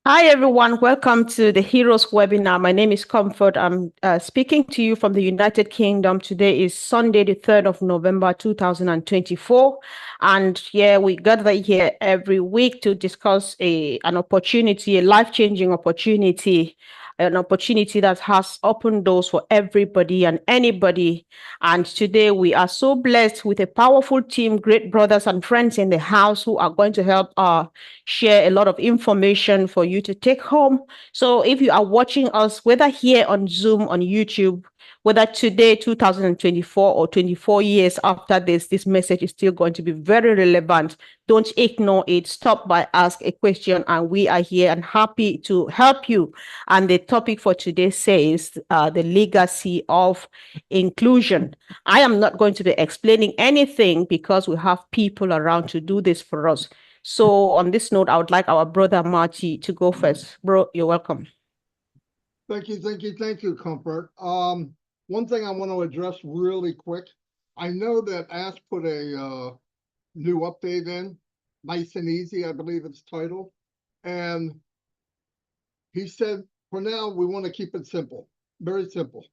Hi, everyone. Welcome to the Heroes webinar. My name is Comfort. I'm speaking to you from the United Kingdom. Today is Sunday, the 3rd of November, 2024. And yeah, we gather here every week to discuss an opportunity, a life-changing opportunity, an opportunity that has opened doors for everybody and anybody. And today we are so blessed with a powerful team, great brothers and friends in the house who are going to help share a lot of information for you to take home. So if you are watching us, whether here on Zoom, on YouTube, whether today, 2024 or 24 years after this message is still going to be very relevant. Don't ignore it. Stop by, ask a question, and we are here and happy to help you. And the topic for today says the legacy of inclusion. I am not going to be explaining anything because we have people around to do this for us. So on this note, I would like our brother Marty to go first. Bro, you're welcome. Thank you, Comfort. One thing I want to address really quick. I know that Ash put a new update in, nice and easy, I believe it's titled. And he said, for now, we want to keep it simple, very simple.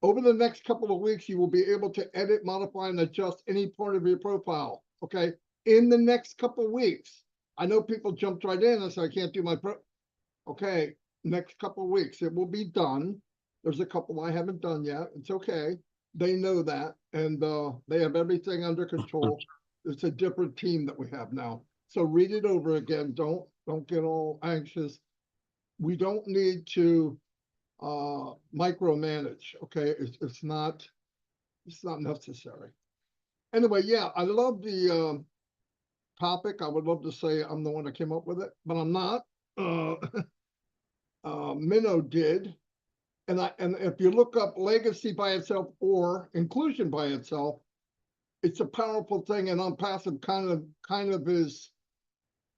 Over the next couple of weeks, you will be able to edit, modify, and adjust any part of your profile, okay? In the next couple of weeks. I know people jumped right in and said, I can't do my okay, next couple of weeks, it will be done. There's a couple I haven't done yet. It's okay. They know that, and they have everything under control. It's a different team that we have now. So read it over again. Don't get all anxious. We don't need to micromanage. Okay, it's not necessary. Anyway, yeah, I love the topic. I would love to say I'm the one that came up with it, but I'm not. Minnow did. And if you look up legacy by itself or inclusion by itself, it's a powerful thing. And unpassive kind of is,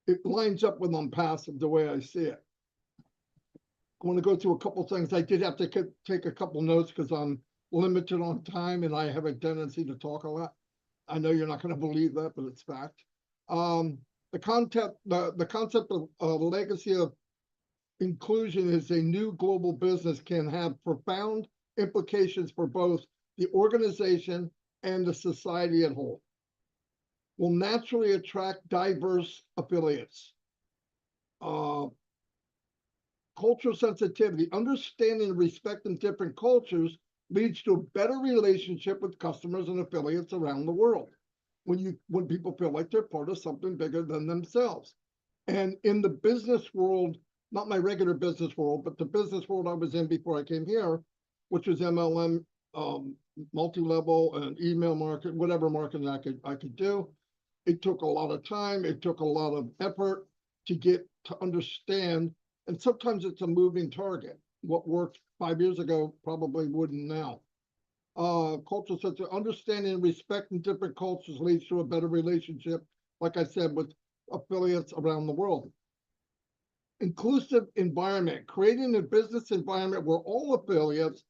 it lines up with unpassive the way I see it. I want to go through a couple things. I did have to take a couple notes because I'm limited on time and I have a tendency to talk a lot. I know you're not going to believe that, but it's fact. The concept of legacy of inclusion is a new global business can have profound implications for both the organization and the society at whole. Will naturally attract diverse affiliates. Cultural sensitivity, understanding and respecting different cultures leads to a better relationship with customers and affiliates around the world. When people feel like they're part of something bigger than themselves. And in the business world, not my regular business world, but the business world I was in before I came here, which was MLM, multi-level and email market, whatever marketing I could do. It took a lot of time. It took a lot of effort to get to understand. And sometimes it's a moving target. What worked 5 years ago probably wouldn't now. Cultural sense of understanding and respecting different cultures leads to a better relationship, like I said, with affiliates around the world. Inclusive environment, creating a business environment where all affiliates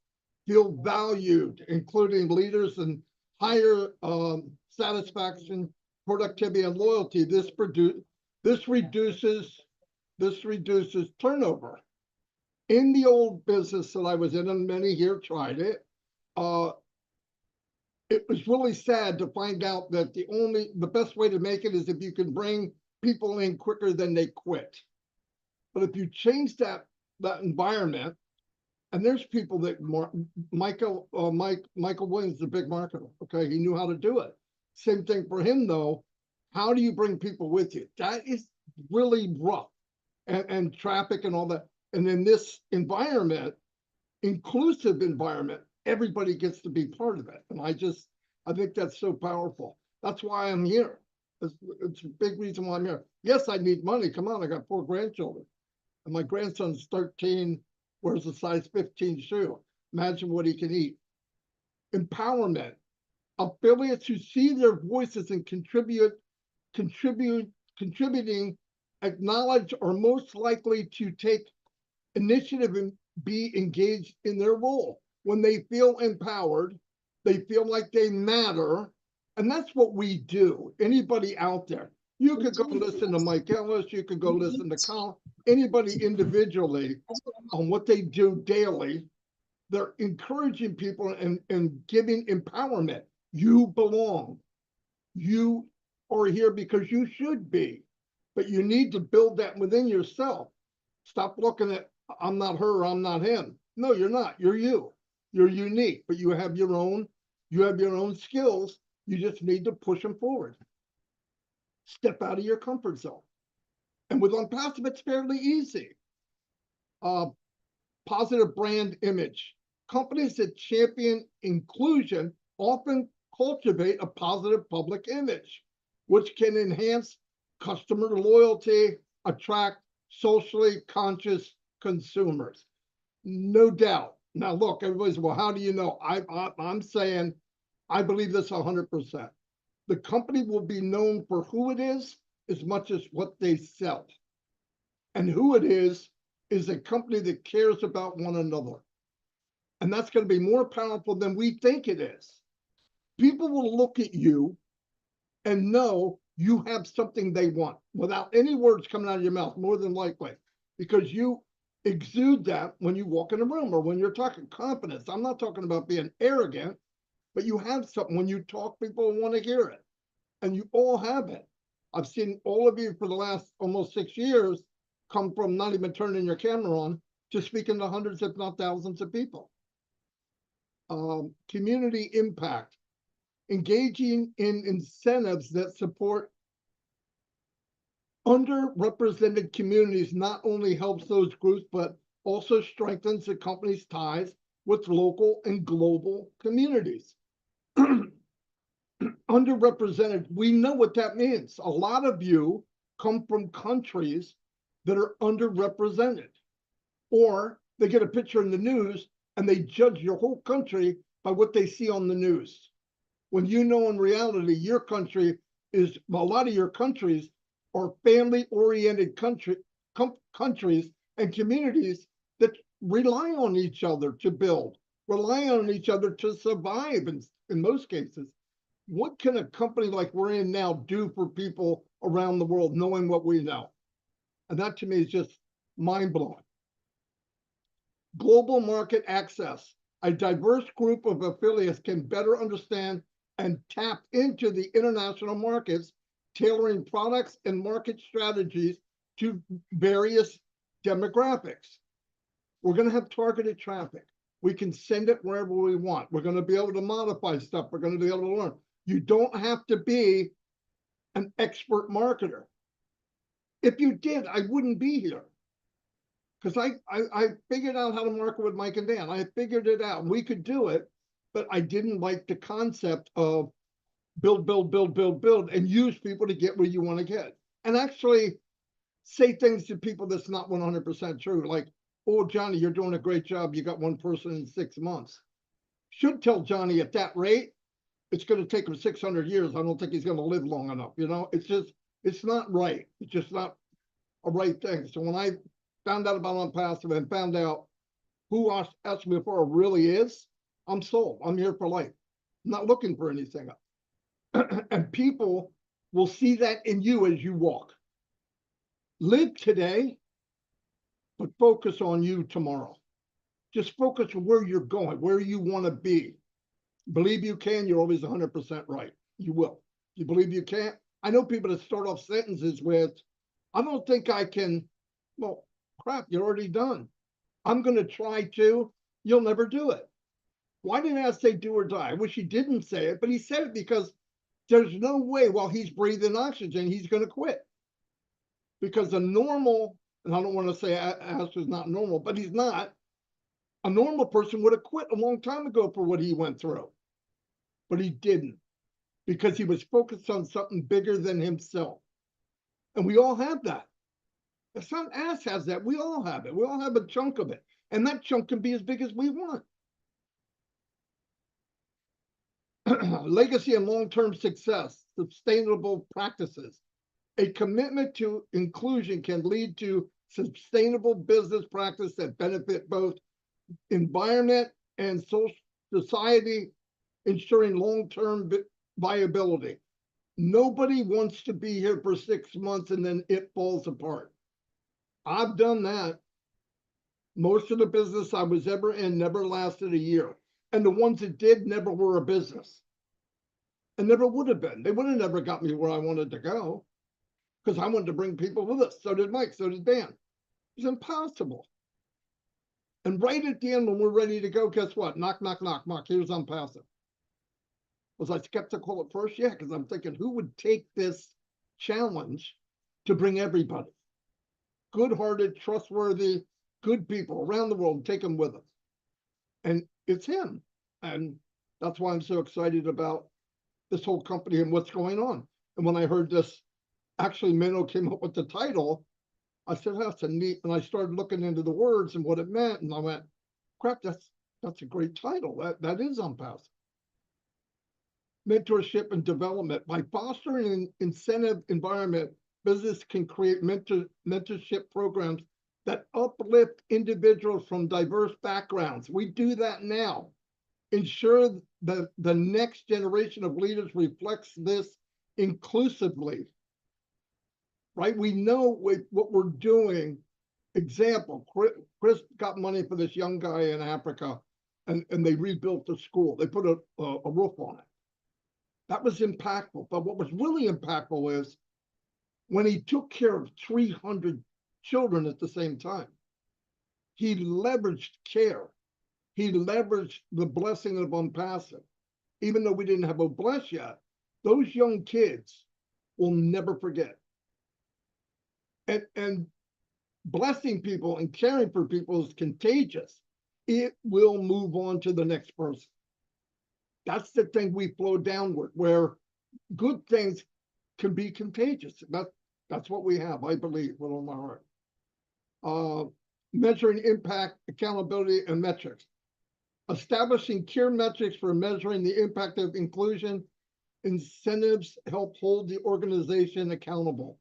feel valued, including leaders and higher satisfaction, productivity, and loyalty. This reduces turnover. In the old business that I was in, and many here tried it, it was really sad to find out that the best way to make it is if you can bring people in quicker than they quit. But if you change that environment, and there's people that Michael Williams, the big marketer, okay, he knew how to do it. Same thing for him though. How do you bring people with you? That is really rough, and traffic and all that. And in this environment, inclusive environment, everybody gets to be part of it. And I think that's so powerful. That's why I'm here. It's a big reason why I'm here. Yes, I need money. Come on, I got 4 grandchildren. And my grandson's 13, wears a size 15 shoe. Imagine what he can eat. Empowerment. Affiliates who see their voices and contributing, acknowledge, are most likely to take initiative and be engaged in their role. When they feel empowered, they feel like they matter. And that's what we do. Anybody out there, You could go listen to Mike Ellis, you could go listen to Colin, anybody individually on what they do daily. They're encouraging people and giving empowerment. You belong. You are here because you should be, but you need to build that within yourself. Stop looking at, I'm not her, I'm not him. No, you're not. You're you. You're unique, but you have your own skills. You just need to push them forward. Step out of your comfort zone. And with Unpassive, it's fairly easy. Positive brand image. Companies that champion inclusion often cultivate a positive public image, which can enhance customer loyalty, attract socially conscious consumers. No doubt. Now, look, everybody's, well, how do you know? I'm saying I believe this 100%. The company will be known for who it is as much as what they sell. And who it is a company that cares about one another. And that's going to be more powerful than we think it is. People will look at you and know you have something they want without any words coming out of your mouth, more than likely, because you exude that when you walk in a room or when you're talking confidence. I'm not talking about being arrogant, but you have something. When you talk, people want to hear it. And you all have it. I've seen all of you for the last almost 6 years come from not even turning your camera on to speaking to hundreds, if not thousands of people. Community impact, engaging in incentives that support underrepresented communities not only helps those groups, but also strengthens the company's ties with local and global communities. Underrepresented, we know what that means. A lot of you come from countries that are underrepresented, or they get a picture in the news and they judge your whole country by what they see on the news. When you know in reality, your country is, well, a lot of your countries are family-oriented countries and communities that rely on each other to build, rely on each other to survive in most cases. What can a company like we're in now do for people around the world, knowing what we know? And that to me is just mind-blowing. Global market access. A diverse group of affiliates can better understand and tap into the international markets, tailoring products and market strategies to various demographics. We're going to have targeted traffic. We can send it wherever we want. We're going to be able to modify stuff. We're going to be able to learn. You don't have to be an expert marketer. If you did, I wouldn't be here. Because I figured out how to market with Mike and Dan. I figured it out. We could do it, but I didn't like the concept of build, and use people to get where you want to get. And actually say things to people that's not 100% true. Like, oh, Johnny, you're doing a great job. You got one person in 6 months. Should tell Johnny at that rate, it's going to take him 600 years. I don't think he's going to live long enough. You know, it's not right. It's just not a right thing. So when I found out about Unpassive and found out who Ask Me For really is, I'm sold. I'm here for life. I'm not looking for anything else. And people will see that in you as you walk. Live today, but focus on you tomorrow. Just focus on where you're going, where you want to be. Believe you can, you're always 100% right. You will. You believe you can't? I know people that start off sentences with, I don't think I can. Well, crap, you're already done. I'm going to try to. You'll never do it. Why did I say do or die? I wish he didn't say it, but he said it because there's no way while he's breathing oxygen, he's going to quit. Because a normal, and I don't want to say Ash is not normal, but he's not. A normal person would have quit a long time ago for what he went through. But he didn't, because he was focused on something bigger than himself. And we all have that. If some ass has that, we all have it. We all have a chunk of it. And that chunk can be as big as we want. Legacy and long-term success, sustainable practices. A commitment to inclusion can lead to sustainable business practice that benefit both environment and society, ensuring long-term viability. Nobody wants to be here for 6 months and then it falls apart. I've done that. Most of the business I was ever in never lasted a year. And the ones that did never were a business. And never would have been. They would have never got me where I wanted to go because I wanted to bring people with us. So did Mike, so did Dan. It's impossible. And right at the end, when we're ready to go, guess what? Knock, knock, knock, knock. Here's Unpassive. Was I skeptical at first? Yeah, because I'm thinking, who would take this challenge to bring everybody? Good-hearted, trustworthy, good people around the world, take them with us. And it's him. And that's why I'm so excited about this whole company and what's going on. And when I heard this, actually Menno came up with the title, I said, that's a neat, and I started looking into the words and what it meant. And I went, crap, that's a great title. That is Unpassive. Mentorship and development. By fostering an incentive environment, business can create mentorship programs that uplift individuals from diverse backgrounds. We do that now. Ensure that the next generation of leaders reflects this inclusively, right? We know what we're doing. Example, Chris got money for this young guy in Africa, and they rebuilt the school. They put a roof on it. That was impactful. But what was really impactful is when he took care of 300 children at the same time. He leveraged care. He leveraged the blessing of Unpassive. Even though we didn't have a bless yet, those young kids will never forget. And blessing people and caring for people is contagious. It will move on to the next person. That's the thing we flow downward, where good things can be contagious. That's what we have, I believe, with all my heart. Measuring impact, accountability, and metrics. Establishing clear metrics for measuring the impact of inclusion. Incentives help hold the organization accountable.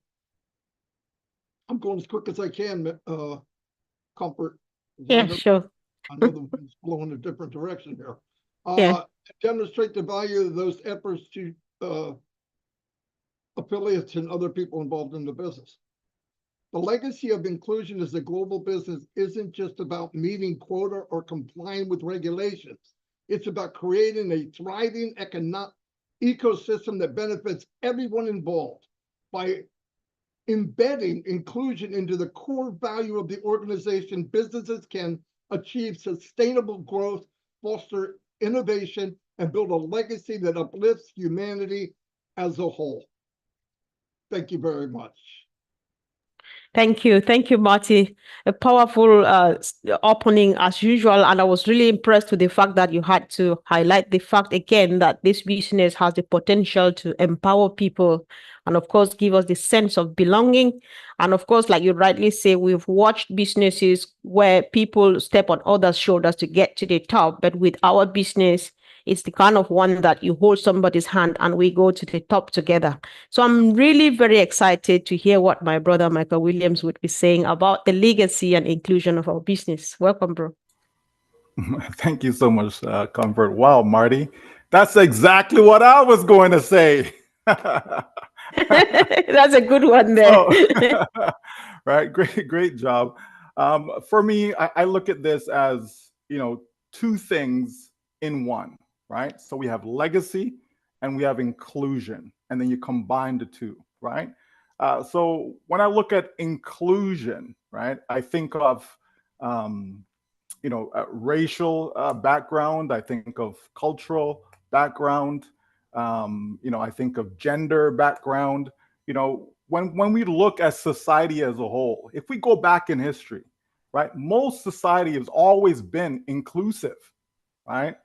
I'm going as quick as I can, Comfort. Yeah, sure. I know the wind's blowing a different direction here. Yeah. Demonstrate the value of those efforts to affiliates and other people involved in the business. The legacy of inclusion as a global business isn't just about meeting quota or complying with regulations. It's about creating a thriving economic ecosystem that benefits everyone involved. By embedding inclusion into the core value of the organization, businesses can achieve sustainable growth, foster innovation, and build a legacy that uplifts humanity as a whole. Thank you very much. Thank you. Thank you, Marty. A powerful opening as usual. And I was really impressed with the fact that you had to highlight the fact again that this business has the potential to empower people and, of course, give us the sense of belonging. And, of course, like you rightly say, we've watched businesses where people step on others' shoulders to get to the top. But with our business, it's the kind of one that you hold somebody's hand and we go to the top together. So I'm really very excited to hear what my brother Michael Williams would be saying about the legacy and inclusion of our business. Welcome, bro. Thank you so much, Comfort. Wow, Marty, that's exactly what I was going to say. That's a good one there. Right, great job. For me, I look at this as, two things in one, right? So we have legacy and we have inclusion, and then you combine the two, right? So when I look at inclusion, right, I think of racial background. I think of cultural background. I think of gender background. When we look at society as a whole, if we go back in history, right, most society has always been inclusive, right?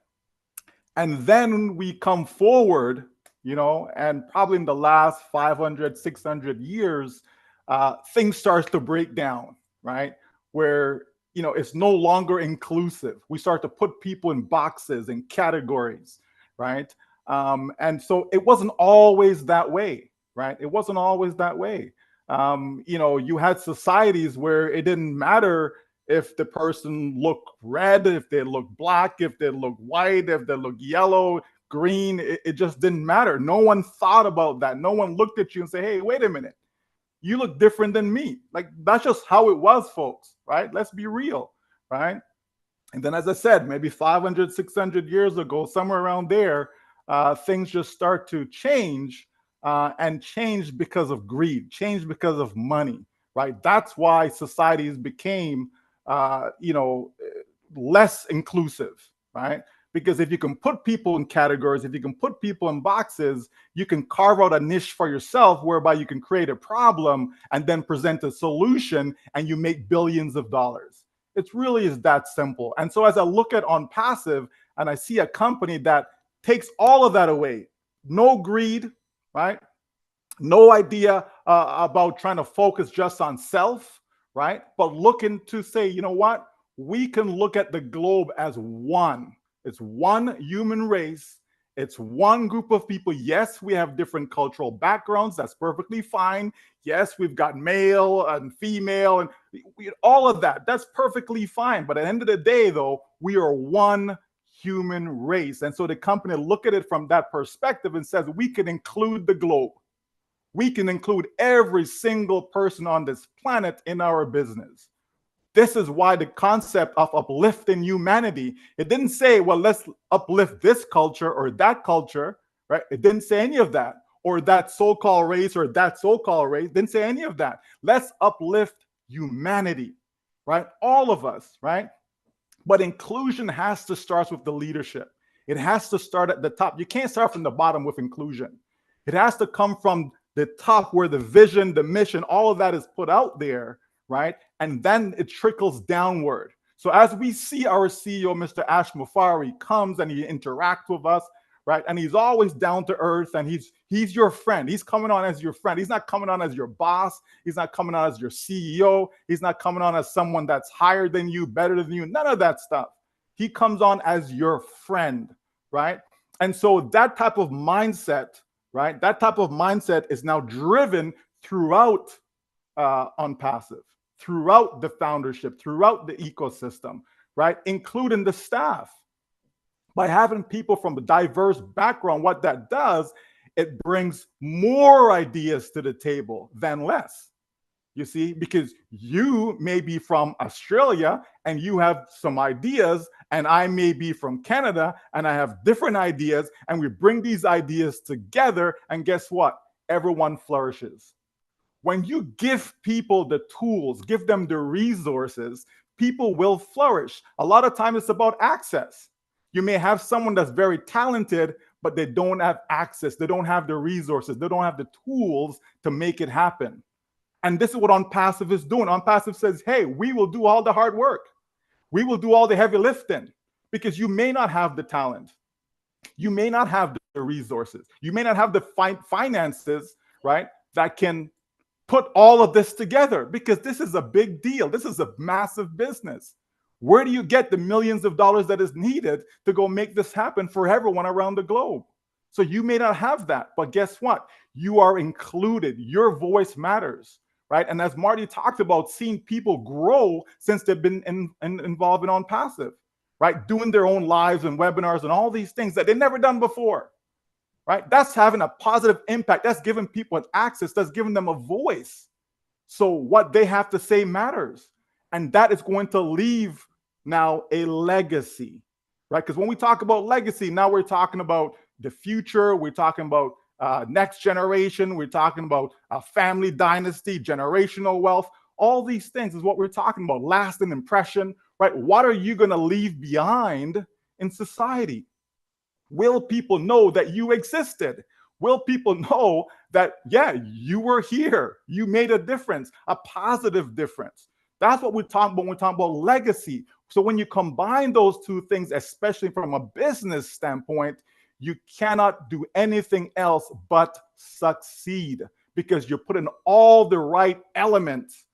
And then we come forward, and probably in the last 500, 600 years, things starts to break down, right? Where it's no longer inclusive. We start to put people in boxes and categories, right? And so it wasn't always that way, right? It wasn't always that way. You had societies where it didn't matter if the person looked red, if they looked black, if they looked white, if they looked yellow, green, it just didn't matter. No one thought about that. No one looked at you and said, hey, wait a minute, you look different than me. Like, that's just how it was, folks, right? Let's be real, right? And then, as I said, maybe 500, 600 years ago, somewhere around there, things just start to change, and change because of greed, change because of money, right? That's why societies became, less inclusive, right? Because if you can put people in categories, if you can put people in boxes, you can carve out a niche for yourself whereby you can create a problem and then present a solution and you make billions of dollars. It really is that simple. And so as I look at On Passive and I see a company that takes all of that away, no greed, right? No idea about trying to focus just on self, right? But looking to say, you know what? We can look at the globe as one. It's one human race. It's one group of people. Yes, we have different cultural backgrounds. That's perfectly fine. Yes, we've got male and female and all of that. That's perfectly fine. But at the end of the day, though, we are one human race. And so the company look at it from that perspective and says, we can include the globe. We can include every single person on this planet in our business. This is why the concept of uplifting humanity, it didn't say, well, let's uplift this culture or that culture, right? It didn't say any of that, or that so-called race or that so-called race. It didn't say any of that. Let's uplift humanity, right? All of us, right? But inclusion has to start with the leadership. It has to start at the top. You can't start from the bottom with inclusion. It has to come from the top where the vision, the mission, all of that is put out there, right? And then it trickles downward. So as we see our CEO, Mr. Ash Mufari, comes and he interacts with us, right? And he's always down to earth, and he's your friend. He's coming on as your friend. He's not coming on as your boss. He's not coming on as your CEO. He's not coming on as someone that's higher than you, better than you, none of that stuff. He comes on as your friend, right? And so that type of mindset, right? That type of mindset is now driven throughout On Passive, throughout the foundership, throughout the ecosystem, right? Including the staff. By having people from a diverse background, what that does, it brings more ideas to the table than less. You see, because you may be from Australia and you have some ideas, and I may be from Canada and I have different ideas, and we bring these ideas together, and guess what? Everyone flourishes. When you give people the tools, give them the resources, people will flourish. A lot of times it's about access. You may have someone that's very talented, but they don't have access. They don't have the resources. They don't have the tools to make it happen. And this is what On Passive is doing. On Passive says, hey, we will do all the hard work. We will do all the heavy lifting, because you may not have the talent. You may not have the resources. You may not have the finances, right, that can put all of this together, because this is a big deal. This is a massive business. Where do you get the millions of dollars that is needed to go make this happen for everyone around the globe? So you may not have that, but guess what? You are included. Your voice matters, right? And as Marty talked about, seeing people grow since they've been involved in On Passive, right? Doing their own lives and webinars and all these things that they've never done before, right? That's having a positive impact. That's giving people an access. That's giving them a voice. So what they have to say matters. And that is going to leave now a legacy, right? Because when we talk about legacy, now we're talking about the future. We're talking about next generation. We're talking about a family dynasty, generational wealth. All these things is what we're talking about. Lasting impression, right? What are you going to leave behind in society? Will people know that you existed? Will people know that, yeah, you were here? You made a difference, a positive difference. That's what we're talking about when we're talking about legacy. So when you combine those two things, especially from a business standpoint, you cannot do anything else but succeed, because you're putting all the right elements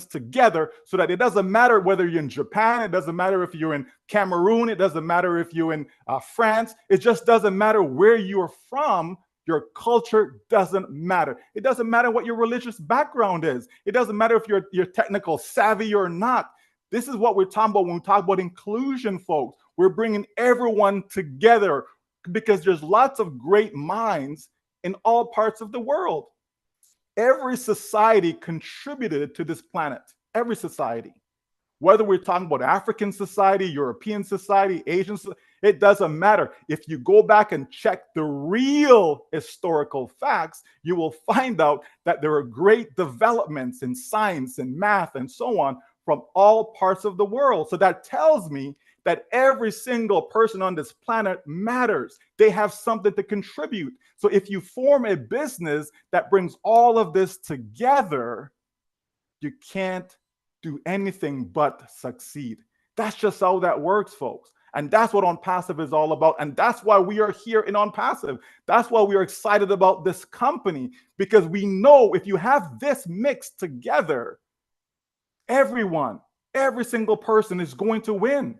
together, so that it doesn't matter whether you're in Japan, it doesn't matter if you're in Cameroon, it doesn't matter if you're in France, it just doesn't matter where you're from. Your culture doesn't matter. It doesn't matter what your religious background is. It doesn't matter if you're technical savvy or not. This is what we're talking about when we talk about inclusion, folks. We're bringing everyone together. because there's lots of great minds in all parts of the world. Every society contributed to this planet. Every society. Whether we're talking about African society, European society, Asian society, it doesn't matter. If you go back and check the real historical facts, you will find out that there are great developments in science and math and so on from all parts of the world. So that tells me that every single person on this planet matters. They have something to contribute. So if you form a business that brings all of this together, you can't do anything but succeed. That's just how that works, folks. And that's what On Passive is all about. And that's why we are here in On Passive. That's why we are excited about this company, because we know if you have this mixed together, everyone, every single person is going to win.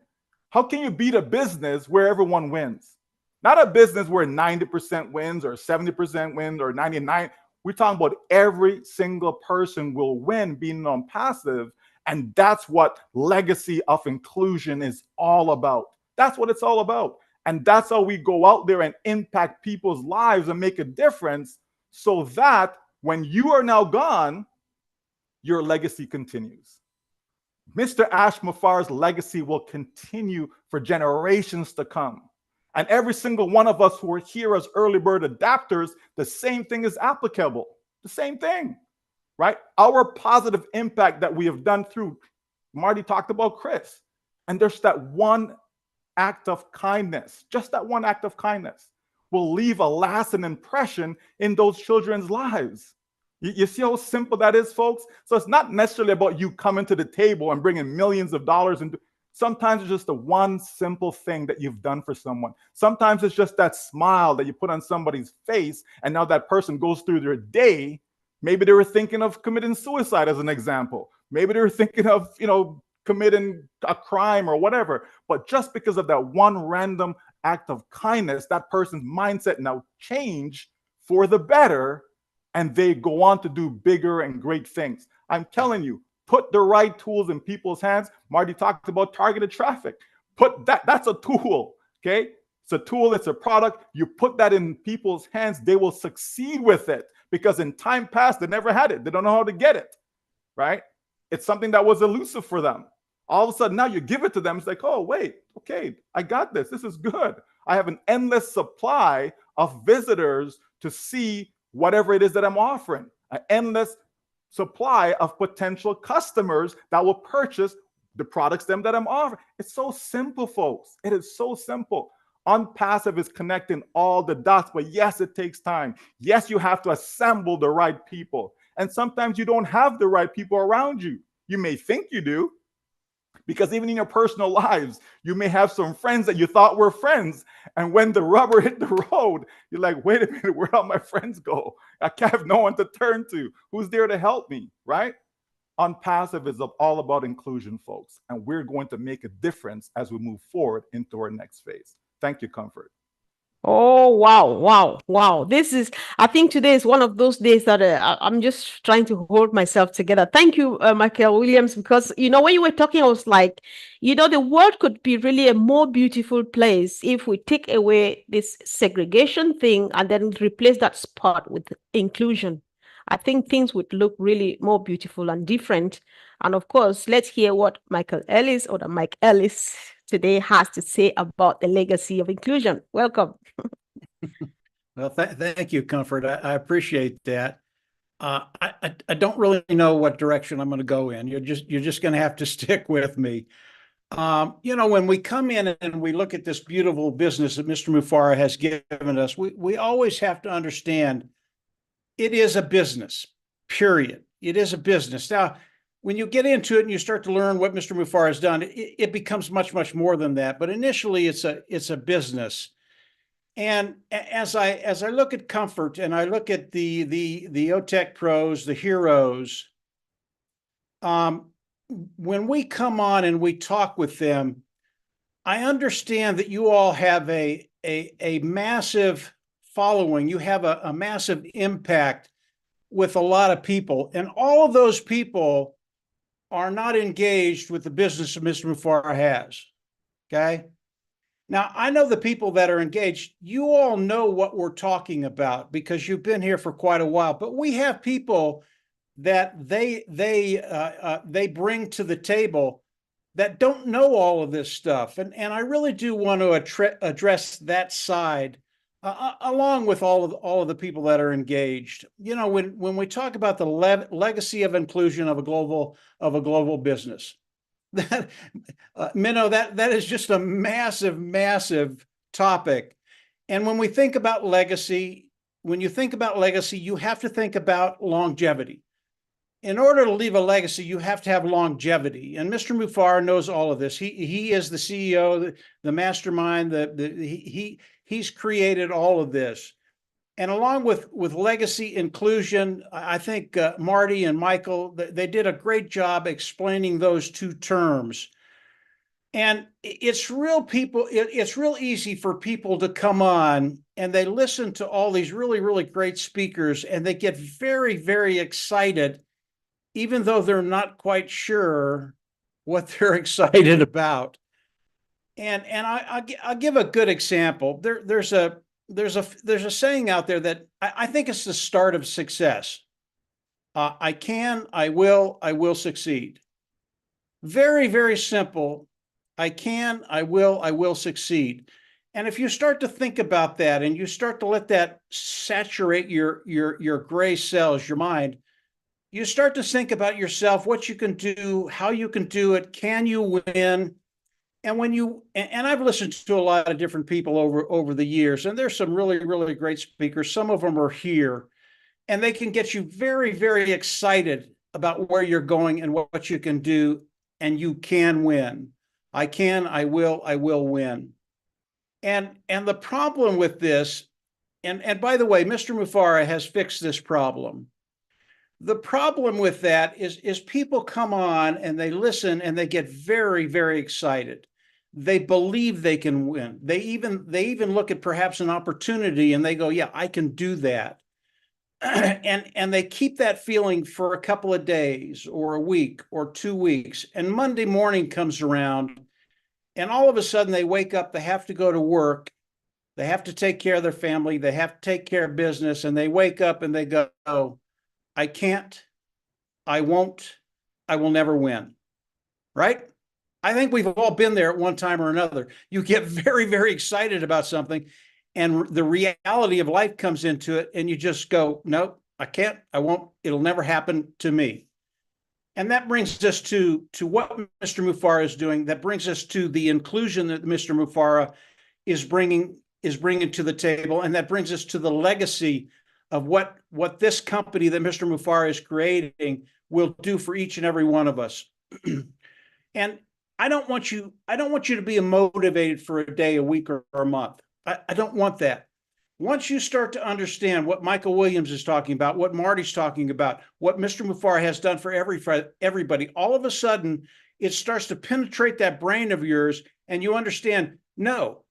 How can you beat a business where everyone wins? Not a business where 90% wins or 70% wins or 99%. We're talking about every single person will win being on passive. And that's what legacy of inclusion is all about. That's what it's all about. And that's how we go out there and impact people's lives and make a difference, so that when you are now gone, your legacy continues. Mr. Ash Mafar's legacy will continue for generations to come. And every single one of us who are here as early bird adapters, the same thing is applicable. The same thing, right? Our positive impact that we have done through, Marty talked about Chris, and there's that one act of kindness, just that one act of kindness will leave a lasting impression in those children's lives. You see how simple that is, folks? So it's not necessarily about you coming to the table and bringing millions of dollars. And sometimes it's just the one simple thing that you've done for someone. Sometimes it's just that smile that you put on somebody's face, and now that person goes through their day. Maybe they were thinking of committing suicide as an example. Maybe they were thinking of, committing a crime or whatever. But just because of that one random act of kindness, that person's mindset now changed for the better, and they go on to do bigger and great things. I'm telling you, put the right tools in people's hands. Marty talked about targeted traffic. That's a tool, okay? It's a tool, it's a product. You put that in people's hands, they will succeed with it, because in time past, they never had it. They don't know how to get it, right? It's something that was elusive for them. All of a sudden, now you give it to them. It's like, oh, wait, okay, I got this. This is good. I have an endless supply of visitors to see whatever it is that I'm offering, an endless supply of potential customers that will purchase the products that I'm offering. It's so simple, folks. It is so simple. Unpassive is connecting all the dots, but yes, it takes time. Yes, you have to assemble the right people. And sometimes you don't have the right people around you. You may think you do, because even in your personal lives, you may have some friends that you thought were friends. And when the rubber hit the road, you're like, wait a minute, where all my friends go? I can't have no one to turn to. Who's there to help me, right? Unpassive is all about inclusion, folks. And we're going to make a difference as we move forward into our next phase. Thank you, Comfort. Oh, wow. I think today is one of those days that I'm just trying to hold myself together. Thank you, Michael Williams, because, when you were talking, I was like, the world could be really a more beautiful place if we take away this segregation thing and then replace that spot with inclusion. I think things would look really more beautiful and different. And of course, let's hear what Michael Ellis, or the Mike Ellis, today has to say about the legacy of inclusion. Welcome. Well, thank you, Comfort. I appreciate that. I don't really know what direction I'm going to go in. You're just going to have to stick with me. When we come in and we look at this beautiful business that Mr. Mufara has given us, we always have to understand it is a business, period. It is a business. Now, when you get into it and you start to learn what Mr. Mufara has done, it becomes much, much more than that. But initially, it's a business. And as I look at Comfort and I look at the OTEC pros, the heroes, when we come on and we talk with them, I understand that you all have a massive following. You have a massive impact with a lot of people, and all of those people are not engaged with the business that Mr. Mufara has. Okay. Now, I know the people that are engaged, you all know what we're talking about because you've been here for quite a while, but we have people that they bring to the table that don't know all of this stuff. And I really do want to address that side along with all of the people that are engaged. You know, when we talk about the legacy of inclusion of a global business, that Minnow, that is just a massive, massive topic. And when we think about legacy, when you think about legacy, you have to think about longevity. In order to leave a legacy, you have to have longevity. And Mr. Mufara knows all of this. He is the CEO, the mastermind, he's created all of this. And along with legacy inclusion, I think Marty and Michael, they did a great job explaining those two terms. And it's real easy for people to come on and they listen to all these really, really great speakers and they get very, very excited, even though they're not quite sure what they're excited about. And I'll give a good example. There's a saying out there that I think it's the start of success. I can, I will succeed. Very, very simple. I can, I will succeed. And if you start to think about that and you start to let that saturate your gray cells, your mind, you start to think about yourself, what you can do, how you can do it, can you win? And I've listened to a lot of different people over the years, and there's some really, really great speakers. Some of them are here, and they can get you very, very excited about where you're going and what you can do, and you can win. I can, I will win. And the problem with this, and by the way, Mr. Mufara has fixed this problem. The problem with that is people come on and they listen and they get very, very excited. They believe they can win. They even look at perhaps an opportunity and they go, yeah, I can do that. And they keep that feeling for a couple of days or a week or 2 weeks. And Monday morning comes around and all of a sudden they wake up, they have to go to work. They have to take care of their family. They have to take care of business. And they wake up and they go, oh, I can't, I won't, I will never win, right? I think we've all been there at one time or another. You get very, very excited about something and the reality of life comes into it and you just go, nope, I can't, I won't, it'll never happen to me. And that brings us to what Mr. Mufara is doing. That brings us to the inclusion that Mr. Mufara is bringing to the table. And that brings us to the legacy of what this company that Mr. Mufara is creating will do for each and every one of us. And I don't want you to be motivated for a day, a week, or a month. I don't want that. Once you start to understand what Michael Williams is talking about, what Marty's talking about, what Mr. Mufara has done for everybody, all of a sudden it starts to penetrate that brain of yours and you understand, no,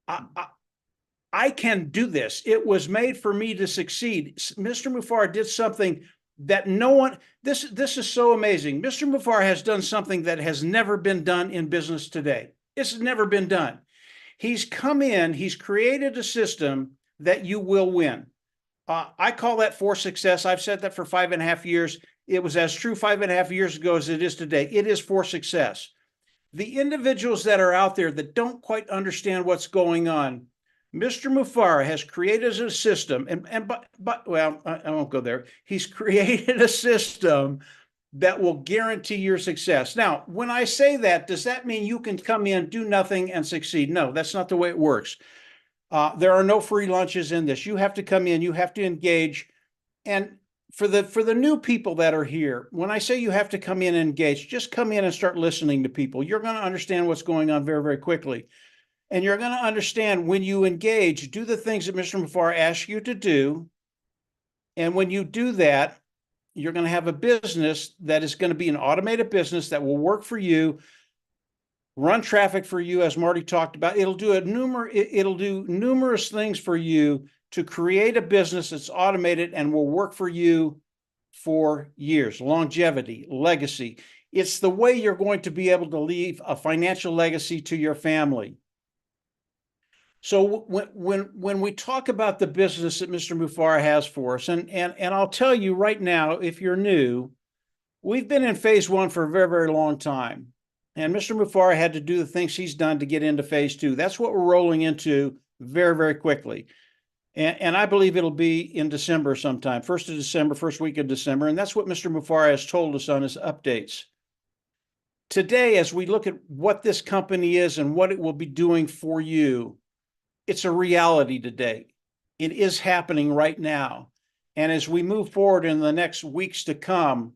I can do this. It was made for me to succeed. Mr. Mufara did something that no one, this is so amazing. Mr. Mufara has done something that has never been done in business today. It's never been done. He's come in, he's created a system that you will win. I call that for success. I've said that for 5.5 years. It was as true 5.5 years ago as it is today. It is for success. The individuals that are out there that don't quite understand what's going on, Mr. Mufara has created a system, but well, I won't go there. He's created a system that will guarantee your success. Now, when I say that, does that mean you can come in, do nothing, and succeed? No, that's not the way it works. There are no free lunches in this. You have to come in, you have to engage. And for the new people that are here, when I say you have to come in and engage, just come in and start listening to people. You're going to understand what's going on very, very quickly. And you're going to understand when you engage, do the things that Mr. Mufara asks you to do. And when you do that, you're going to have a business that is going to be an automated business that will work for you, run traffic for you, as Marty talked about. It'll do numerous things for you to create a business that's automated and will work for you for years. Longevity, legacy. It's the way you're going to be able to leave a financial legacy to your family. So when we talk about the business that Mr. Mufara has for us, and I'll tell you right now, if you're new, we've been in phase one for a very, very long time. And Mr. Mufara had to do the things he's done to get into phase two. That's what we're rolling into very, very quickly. And I believe it'll be in December sometime, 1st of December, first week of December. And that's what Mr. Mufara has told us on his updates. Today, as we look at what this company is and what it will be doing for you, it's a reality today. It is happening right now. And as we move forward in the next weeks to come,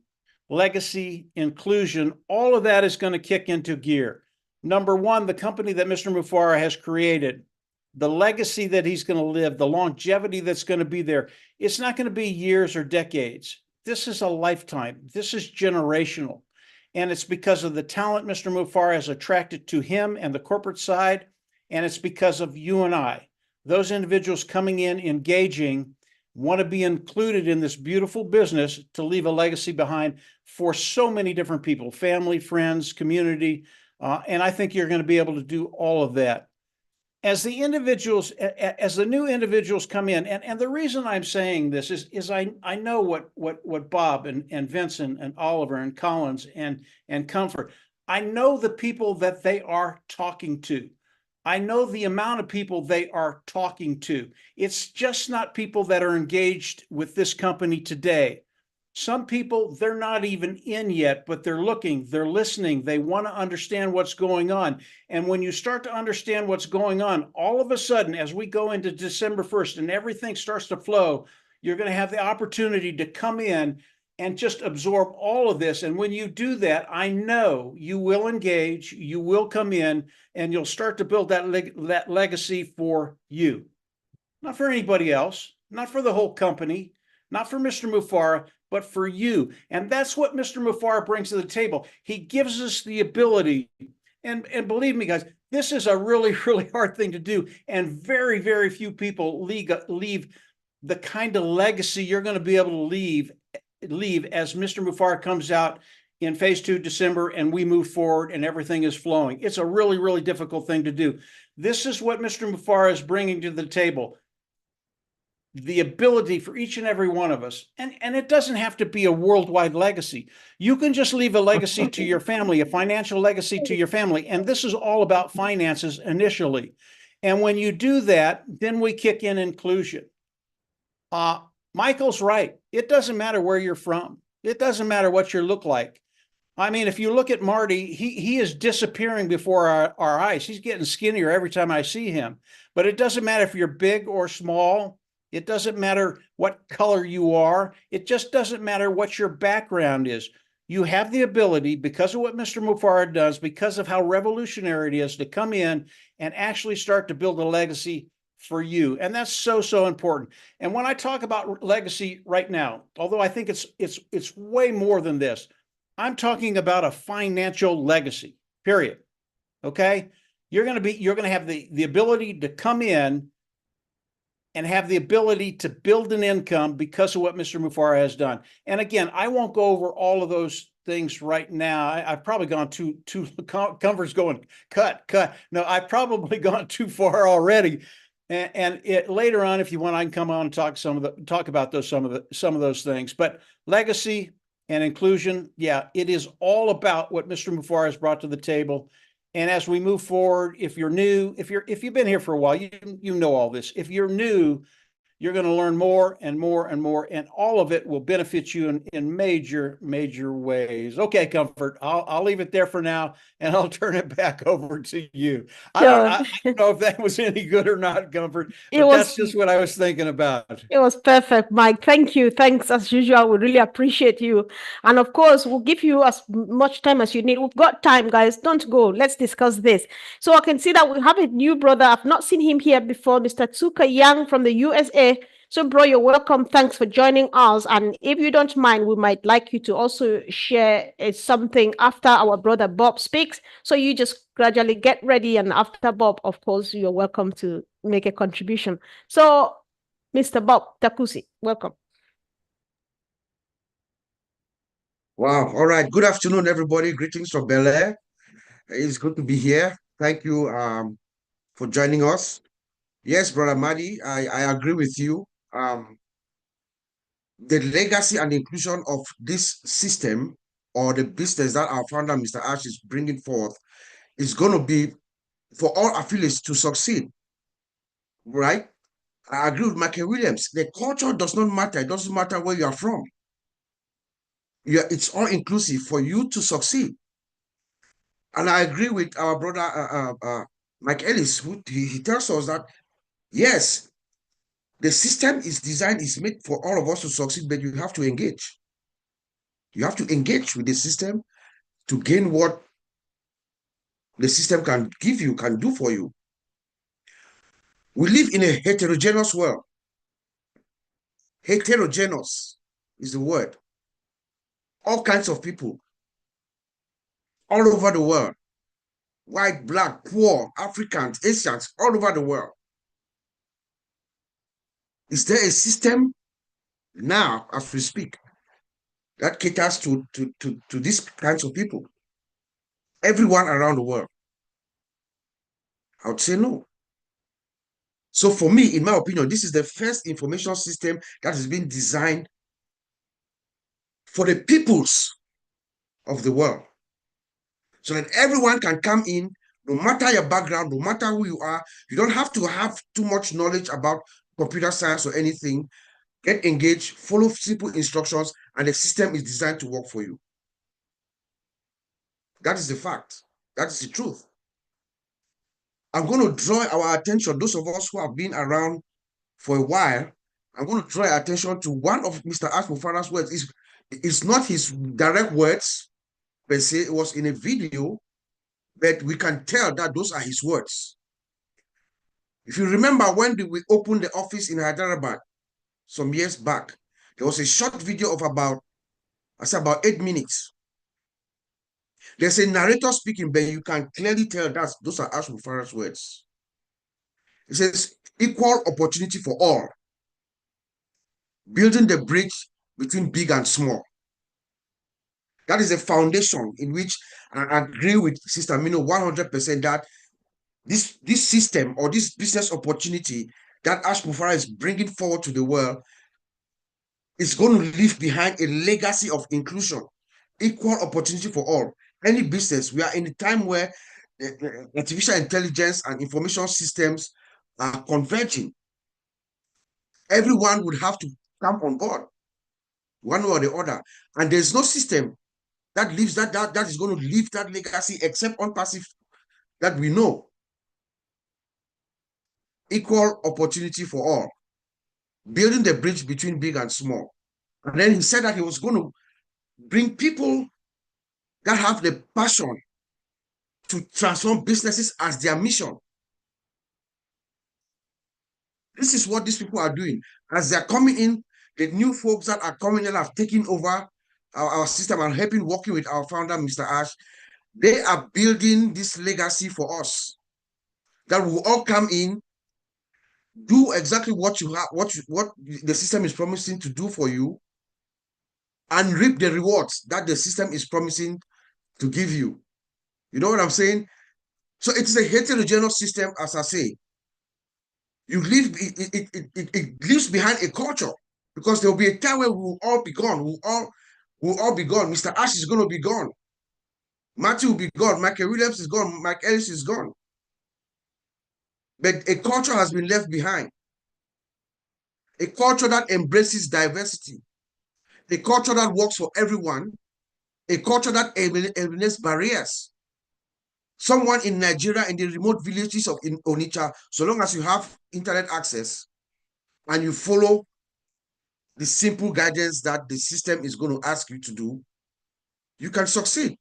legacy, inclusion, all of that is going to kick into gear. Number one, the company that Mr. Mufara has created, the legacy that he's going to live, the longevity that's going to be there, it's not going to be years or decades. This is a lifetime. This is generational. And it's because of the talent Mr. Mufara has attracted to him and the corporate side. And it's because of you and I, those individuals coming in, engaging, want to be included in this beautiful business to leave a legacy behind for so many different people, family, friends, community. And I think you're going to be able to do all of that. As the individuals, as the new individuals come in, and the reason I'm saying this is I know what Bob and Vincent and Oliver and Collins and Comfort, I know the people that they are talking to. I know the amount of people they are talking to. It's just not people that are engaged with this company today. Some people, they're not even in yet, but they're looking, they're listening, they want to understand what's going on. And when you start to understand what's going on, all of a sudden, as we go into December 1st and everything starts to flow, you're going to have the opportunity to come in and just absorb all of this. And when you do that, I know you will engage, you will come in, and you'll start to build that legacy for you. Not for anybody else, not for the whole company, not for Mr. Mufara, but for you. And that's what Mr. Mufara brings to the table. He gives us the ability, and believe me, guys, this is a really, really hard thing to do. And very, very few people leave the kind of legacy you're going to be able to leave as Mr. Mufara comes out in phase two, December, and we move forward and everything is flowing. It's a really, really difficult thing to do. This is what Mr. Mufara is bringing to the table. The ability for each and every one of us, and it doesn't have to be a worldwide legacy. You can just leave a legacy to your family, a financial legacy to your family. And this is all about finances initially. And when you do that, then we kick in inclusion. Michael's right. It doesn't matter where you're from. It doesn't matter what you look like. I mean, if you look at Marty, he is disappearing before our eyes. He's getting skinnier every time I see him. But it doesn't matter if you're big or small. It doesn't matter what color you are. It just doesn't matter what your background is. You have the ability, because of what Mr. Mufara does, because of how revolutionary it is, to come in and actually start to build a legacy for you. And that's so, so important. And when I talk about legacy right now, although I think it's way more than this, I'm talking about a financial legacy, period. Okay? You're going to have the ability to come in and have the ability to build an income because of what Mr. Mufara has done. And again, I won't go over all of those things right now. I've probably gone too Comfort's going, cut. No, I've probably gone too far already. And later on, if you want, I can come on and talk about some of those things. But legacy and inclusion, yeah, it is all about what Mr. Mufara has brought to the table. And as we move forward, if you're new, if you've been here for a while, you know all this. If you're new, you're going to learn more and more and more, and all of it will benefit you in major ways. Okay, Comfort, I'll leave it there for now, and I'll turn it back over to you. Sure. I don't know if that was any good or not, Comfort, It but was- that's just what I was thinking about. It was perfect, Mike. Thank you. Thanks as usual. We really appreciate you. And of course, we'll give you as much time as you need. We've got time, guys. Don't go. Let's discuss this. So I can see that we have a new brother. I've not seen him here before, Mr. Tsuka Yang from the USA. So, bro, you're welcome. Thanks for joining us. And if you don't mind, we might like you to also share something after our brother Bob speaks. So you just gradually get ready. And after Bob, of course, you're welcome to make a contribution. So, Mr. Bob Takusi, welcome. Wow. All right. Good afternoon, everybody. Greetings from Bel Air. It's good to be here. Thank you for joining us. Yes, Brother Madi, I agree with you. The legacy and inclusion of this system or the business that our founder, Mr. Ash, is bringing forth is going to be for all affiliates to succeed, right? I agree with Michael Williams. The culture does not matter. It doesn't matter where you are from. It's all inclusive for you to succeed. And I agree with our brother Mike Ellis, who he tells us that yes, the system is designed, is made for all of us to succeed, but you have to engage. You have to engage with the system to gain what the system can give you, can do for you. We live in a heterogeneous world. Heterogeneous is the word. All kinds of people, all over the world. White, black, poor, Africans, Asians, all over the world. Is there a system now, as we speak, that caters to these kinds of people? Everyone around the world? I would say no. So for me, in my opinion, this is the first information system that has been designed for the peoples of the world, so that everyone can come in, no matter your background, no matter who you are. You don't have to have too much knowledge about computer science or anything. Get engaged, follow simple instructions, and the system is designed to work for you. That is the fact. That is the truth. I'm going to draw our attention, those of us who have been around for a while, I'm going to draw your attention to one of Mr. Ashmufara's words. It's not his direct words, per se. It was in a video, but we can tell that those are his words. If you remember when we opened the office in Hyderabad some years back, there was a short video of about 8 minutes. There's a narrator speaking, but you can clearly tell that those are Ashmufara's words. It says, equal opportunity for all, building the bridge between big and small. That is a foundation in which I agree with Sister Mino 100% that this system or this business opportunity that Ashmufara is bringing forward to the world is going to leave behind a legacy of inclusion, equal opportunity for all. Any business, we are in a time where artificial intelligence and information systems are converging. Everyone would have to come on board, one way or the other. And there's no system that leaves that is going to leave that legacy except on passive that we know. Equal opportunity for all, building the bridge between big and small. And then he said that he was going to bring people that have the passion to transform businesses as their mission. This is what these people are doing. As they're coming in, the new folks that are coming in have taken over our system and helping working with our founder, Mr. Ash. They are building this legacy for us that will all come in, do exactly what you have, what the system is promising to do for you, and reap the rewards that the system is promising to give you. You know what I'm saying? So it is a heterogeneous system, as I say. You leave it leaves behind a culture, because there will be a time where we will all be gone. We'll all be gone. Mr. Ash is going to be gone. Matthew will be gone. Michael Williams is gone. Mike Ellis is gone. But a culture has been left behind. A culture that embraces diversity. A culture that works for everyone. A culture that eliminates barriers. Someone in Nigeria, in the remote villages of Onitsha, so long as you have internet access and you follow the simple guidance that the system is going to ask you to do, you can succeed.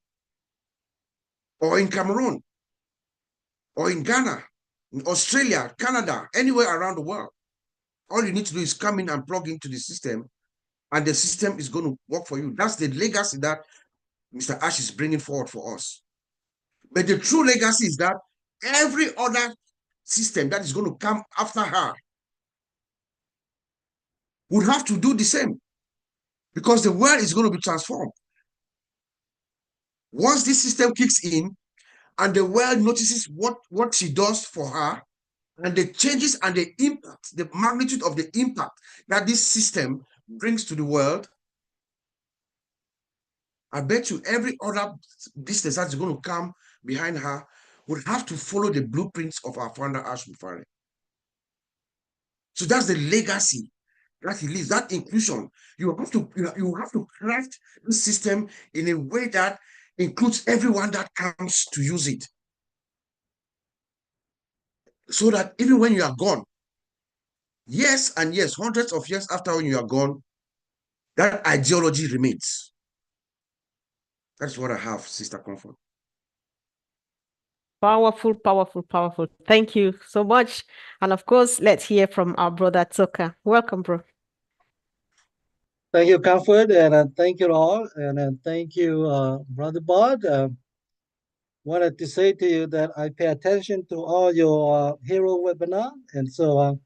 Or in Cameroon, or in Ghana, in Australia, Canada, anywhere around the world. All you need to do is come in and plug into the system, and the system is going to work for you. That's the legacy that Mr. Ash is bringing forward for us. But the true legacy is that every other system that is going to come after her would have to do the same, because the world is going to be transformed. Once this system kicks in and the world notices what she does for her, and the changes and the impact, the magnitude of the impact that this system brings to the world, I bet you every other business that's going to come behind her would have to follow the blueprints of our founder, Ash Mufari. So that's the legacy that he leaves, that inclusion. You have to craft the system in a way that includes everyone that comes to use it. So that even when you are gone, yes, and yes, hundreds of years after when you are gone, that ideology remains. That's what I have, Sister Comfort. Powerful, powerful, powerful. Thank you so much. And of course, let's hear from our brother Tuka. Welcome, bro. Thank you, Comfort, and thank you all, and thank you, Brother Bod. Wanted to say to you that I pay attention to all your hero webinar, and so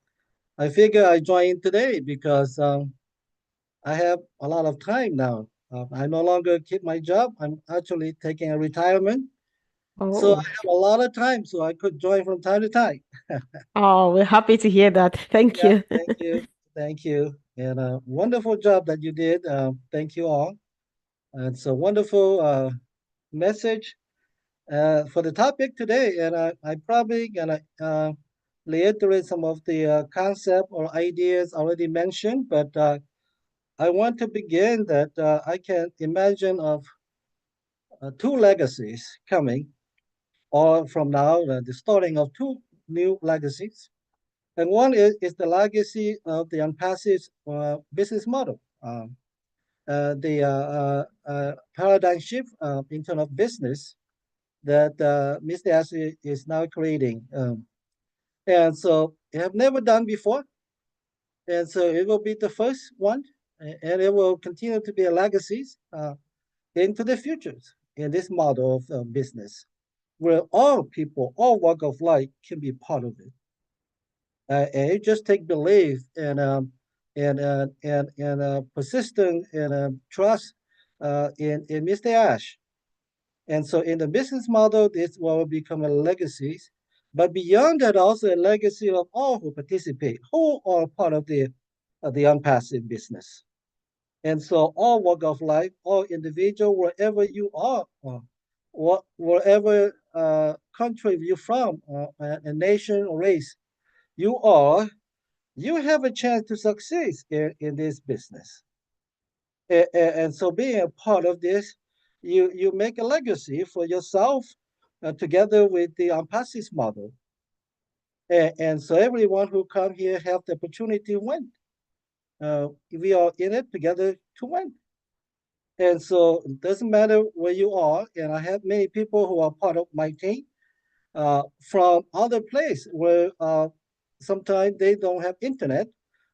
I figure I joined today because I have a lot of time now. I no longer keep my job. I'm actually taking a retirement, so I Oh, have a lot of time, so I could join from time to time. oh, we're happy to hear that. Thank Yeah, you. thank you, and wonderful job that you did. Thank you all. It's a wonderful message for the topic today, and I probably gonna reiterate some of the concept or ideas already mentioned, but I want to begin that I can imagine of two legacies coming, or from now, the starting of two new legacies. And one is the legacy of the unpassive business model, the paradigm shift in terms of business that Mr. Ashley is now creating. And so it have never done before. And so it will be the first one, and it will continue to be a legacy into the futures in this model of business, where all people, all walk of life can be part of it. And it just take belief and persistence and trust in Mr. Ash. And so in the business model, this will become a legacy. But beyond that, also a legacy of all who participate, who are part of the unpassive business. And so all walk of life, all individual, wherever you are, wherever country you're from, a nation or race you are, you have a chance to succeed in this business. And so being a part of this, you make a legacy for yourself together with the Ampasis model. And so everyone who come here have the opportunity to win. We are in it together to win. And so it doesn't matter where you are. And I have many people who are part of my team from other place where sometimes they don't have internet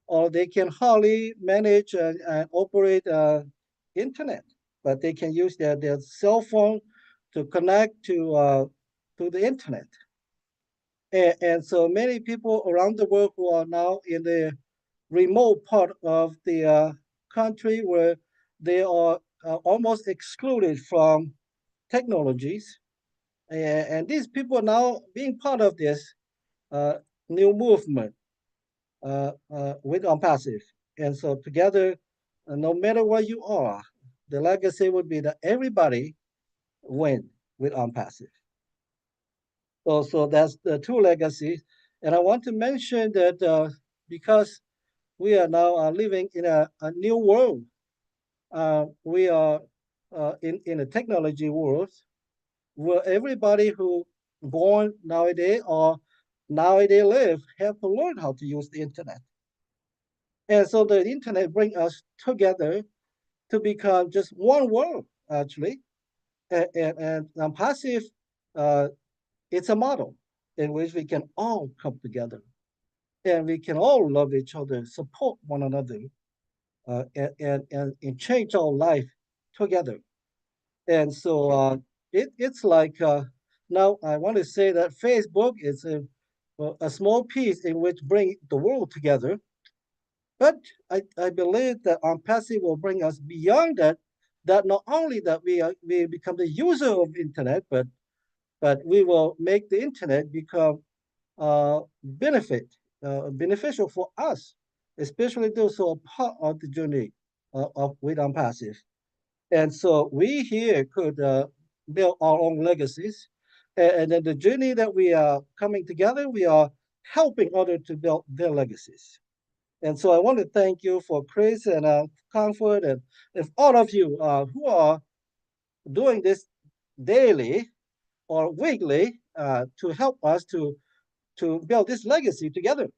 or they can hardly manage and operate internet, but they can use their cell phone to connect to the internet. And so many people around the world who are now in the remote part of the country where they are almost excluded from technologies. And these people are now being part of this new movement with Unpassive. And so together, no matter where you are, the legacy would be that everybody win with Unpassive. So that's the two legacies. And I want to mention that because we are now living in a new world, we are in a technology world where everybody who born nowadays or nowadays live have to learn how to use the internet. And so the internet bring us together to become just one world, actually. And passive, uh, it's a model in which we can all come together and we can all love each other, support one another, and change our life together. And so it's like now I want to say that Facebook is a small piece in which bring the world together. But I believe that passive will bring us beyond that, that not only that we become the user of internet, but we will make the internet become beneficial for us, especially those who are part of the journey of with Passive. And so we here could build our own legacies. And then the journey that we are coming together, we are helping others to build their legacies. And so I want to thank you for Chris and Comfort and if all of you who are doing this daily or weekly to help us to build this legacy together.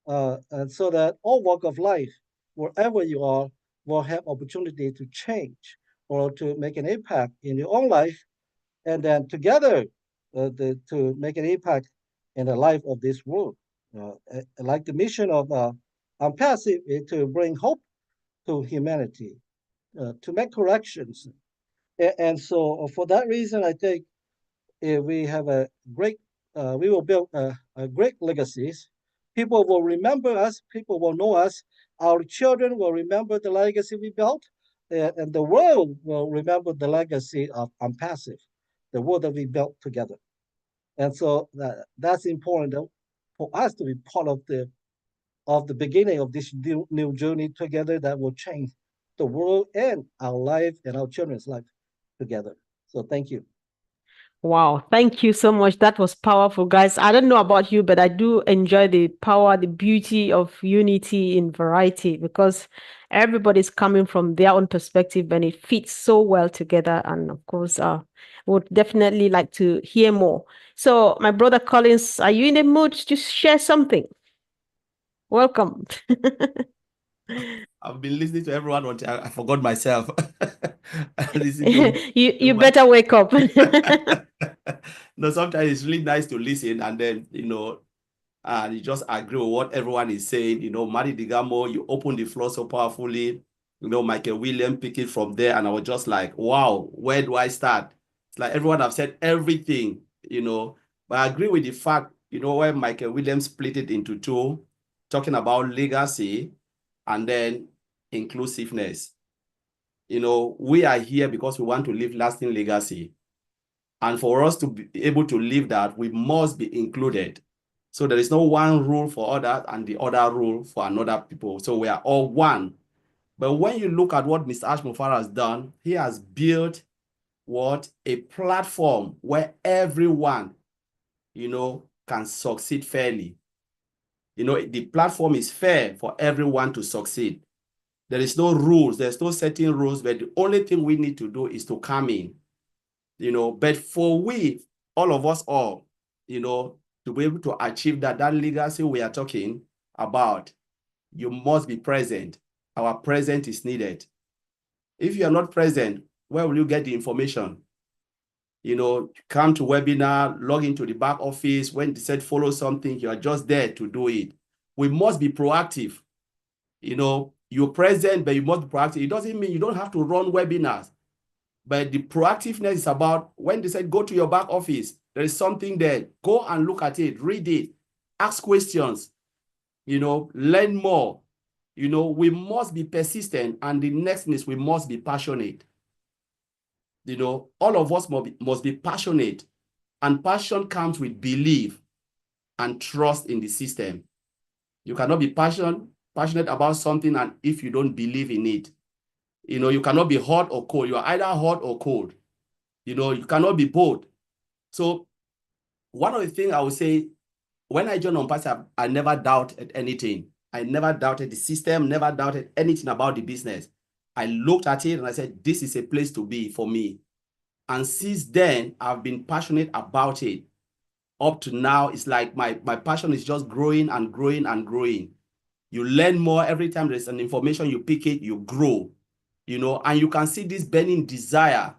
And so that all walk of life, wherever you are, will have opportunity to change or to make an impact in your own life, and then together to make an impact in the life of this world. Like the mission of Passive is to bring hope to humanity, to make corrections. And so for that reason, I think we have a great, we will build a great legacies. People will remember us. People will know us. Our children will remember the legacy we built, and the world will remember the legacy of Unpassive, the world that we built together. And so that's important for us to be part of the beginning of this new journey together that will change the world and our life and our children's life together. So thank you. Wow, thank you so much. That was powerful, guys. I don't know about you, but I do enjoy the power, the beauty of unity in variety because everybody's coming from their own perspective and it fits so well together. And of course, would definitely like to hear more. So, my brother Collins, are you in the mood to share something? Welcome. I've been listening to everyone until I forgot myself. You better wake up. No, sometimes it's really nice to listen and then, and you just agree with what everyone is saying. Mari Digamo, you open the floor so powerfully. Michael William pick it from there. And I was just like, wow, where do I start? It's like everyone have said everything, but I agree with the fact, when Michael Williams split it into two, talking about legacy and then inclusiveness. We are here because we want to leave lasting legacy. And for us to be able to live that, we must be included. So there is no one rule for others and the other rule for another people. So we are all one. But when you look at what Mr. Ashmofara has done, he has built a platform where everyone, can succeed fairly. The platform is fair for everyone to succeed. There is no rules. There's no setting rules, but the only thing we need to do is to come in, but for all of us all, to be able to achieve that legacy we are talking about, you must be present. Our presence is needed. If you are not present, where will you get the information? Come to webinar, log into the back office. When they said follow something, you are just there to do it. We must be proactive. You're present, but you must be proactive. It doesn't mean you don't have to run webinars. But the proactiveness is about when they said go to your back office, there is something there. Go and look at it, read it, ask questions, learn more. We must be persistent. And the next thing is we must be passionate. All of us must be passionate. And passion comes with belief and trust in the system. You cannot be passionate about something and if you don't believe in it. You cannot be hot or cold. You are either hot or cold. You cannot be both. So one of the things I would say, when I joined Passive, I never doubted anything. I never doubted the system, never doubted anything about the business. I looked at it and I said, this is a place to be for me. And since then, I've been passionate about it. Up to now, it's like my passion is just growing and growing and growing. You learn more every time there's an information, you pick it, you grow, and you can see this burning desire,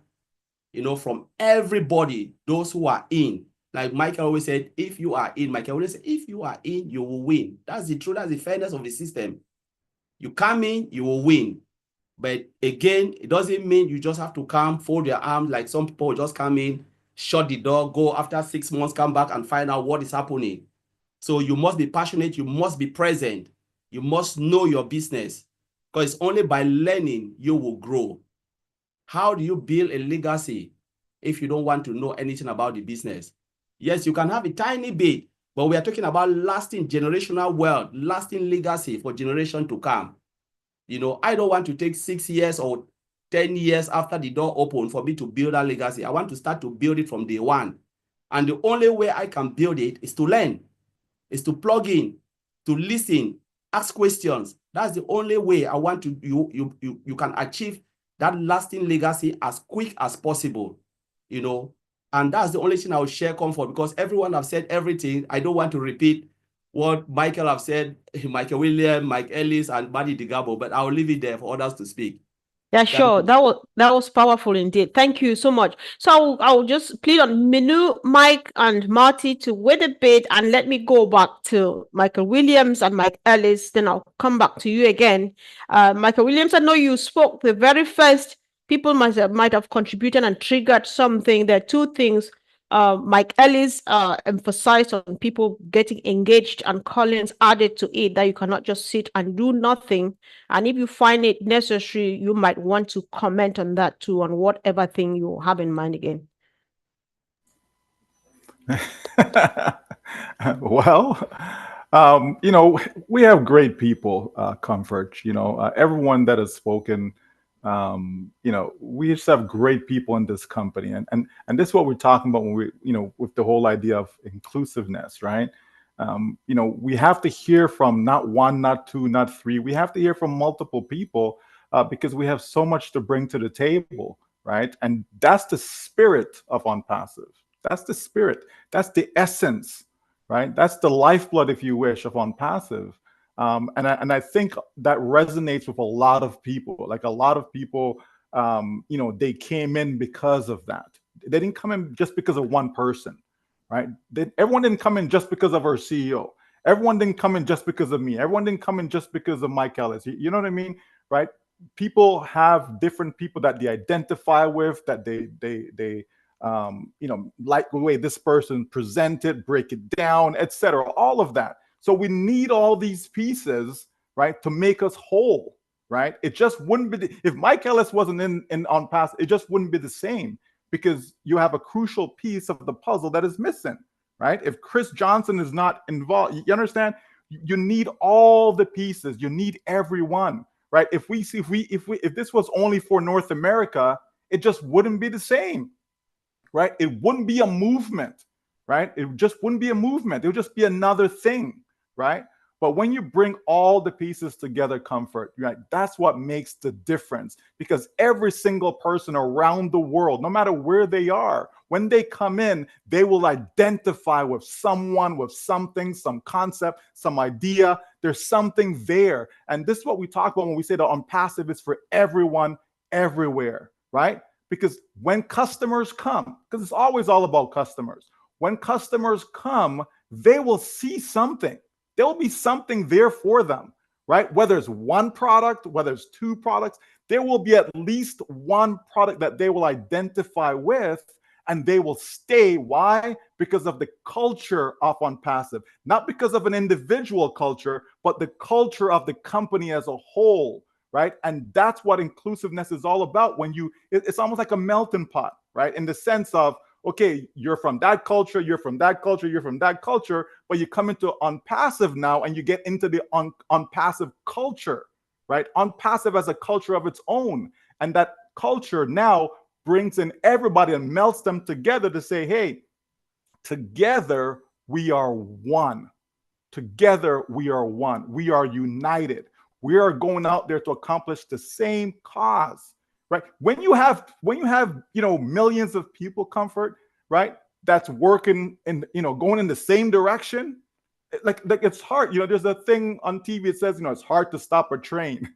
from everybody, those who are in. Like Michael always said, if you are in, Michael always said, if you are in, you will win. That's the truth, that's the fairness of the system. You come in, you will win. But again, it doesn't mean you just have to come, fold your arms, like some people will just come in, shut the door, go after 6 months, come back and find out what is happening. So you must be passionate, you must be present, you must know your business, because it's only by learning you will grow. How do you build a legacy if you don't want to know anything about the business? Yes, you can have a tiny bit, but we are talking about lasting generational wealth, lasting legacy for generation to come. You know, I don't want to take 6 years or 10 years after the door open for me to build a legacy. I want to start to build it from day one. And the only way I can build it is to learn, is to plug in, to listen, ask questions. That's the only way I want to you can achieve that lasting legacy as quick as possible, you know. And that's the only thing I will share, Comfort, because everyone have said everything. I don't want to repeat what Michael have said, Michael William, Mike Ellis, and Buddy Digabo, but I'll leave it there for others to speak. Yeah, sure. That was powerful indeed. Thank you so much. So I'll just plead on Minu, Mike, and Marty to wait a bit and let me go back to Michael Williams and Mike Ellis. Then I'll come back to you again. Michael Williams, I know you spoke the very first. People might have contributed and triggered something. There are two things. Mike Ellis emphasized on people getting engaged, and Collins added to it that you cannot just sit and do nothing. And if you find it necessary, you might want to comment on that too, on whatever thing you have in mind again. Well, you know, we have great people, Comfort. You know, everyone that has spoken, you know, we just have great people in this company, and this is what we're talking about when we, you know, with the whole idea of inclusiveness, right? You know, we have to hear from not one, not two, not three. We have to hear from multiple people because we have so much to bring to the table, right? And that's the spirit of OnPassive. That's the spirit. That's the essence, right? That's the lifeblood, if you wish, of OnPassive. And I think that resonates with a lot of people. Like a lot of people, you know, they came in because of that. They didn't come in just because of one person, right? Everyone didn't come in just because of our CEO. Everyone didn't come in just because of me. Everyone didn't come in just because of Mike Ellis. You know what I mean, right? People have different people that they identify with, that they you know, like the way this person presented, break it down, etc. All of that. So we need all these pieces, right, to make us whole, right? It just wouldn't be if Mike Ellis wasn't in OnPassive, it just wouldn't be the same, because you have a crucial piece of the puzzle that is missing, right? If Chris Johnson is not involved, you understand? You need all the pieces. You need everyone, right? If this was only for North America, it just wouldn't be the same, right? It wouldn't be a movement, right? It just wouldn't be a movement. It would just be another thing, right? But when you bring all the pieces together, Comfort, right, that's what makes the difference. Because every single person around the world, no matter where they are, when they come in, they will identify with someone, with something, some concept, some idea. There's something there. And this is what we talk about when we say that OnPassive is for everyone, everywhere, right? Because when customers come, because it's always all about customers, when customers come, they will see something. There will be something there for them, right? Whether it's one product, whether it's two products, there will be at least one product that they will identify with, and they will stay. Why? Because of the culture of OnPassive, not because of an individual culture, but the culture of the company as a whole. Right. And that's what inclusiveness is all about. When it's almost like a melting pot, right? In the sense of, okay, you're from that culture, you're from that culture, you're from that culture, but you come into OnPassive now and you get into the OnPassive culture, right? OnPassive as a culture of its own. And that culture now brings in everybody and melts them together to say, hey, together we are one. Together we are one. We are united. We are going out there to accomplish the same cause, right? When you have, you know, millions of people, Comfort, right, that's working in, you know, going in the same direction, like it's hard. You know, there's a thing on TV. It says, you know, it's hard to stop a train,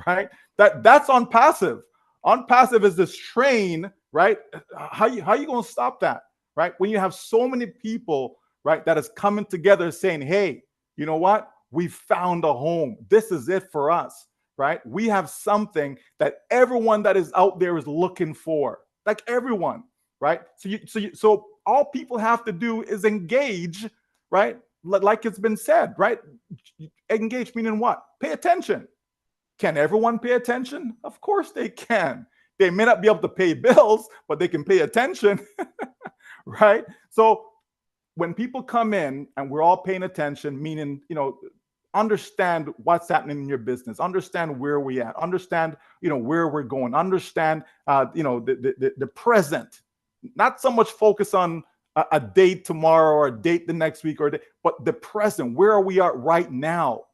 right? That's OnPassive. OnPassive is this train, right? How you going to stop that, right? When you have so many people, right, that is coming together saying, hey, you know what? We found a home. This is it for us, right? We have something that everyone that is out there is looking for, like everyone, right? So all people have to do is engage, right? Like it's been said, right? Engage meaning what? Pay attention. Can everyone pay attention? Of course they can. They may not be able to pay bills, but they can pay attention, right? So when people come in and we're all paying attention, meaning, understand what's happening in your business, understand where we at, understand, where we're going, understand, the present, not so much focus on a date tomorrow or a date the next week but the present, where are we at right now?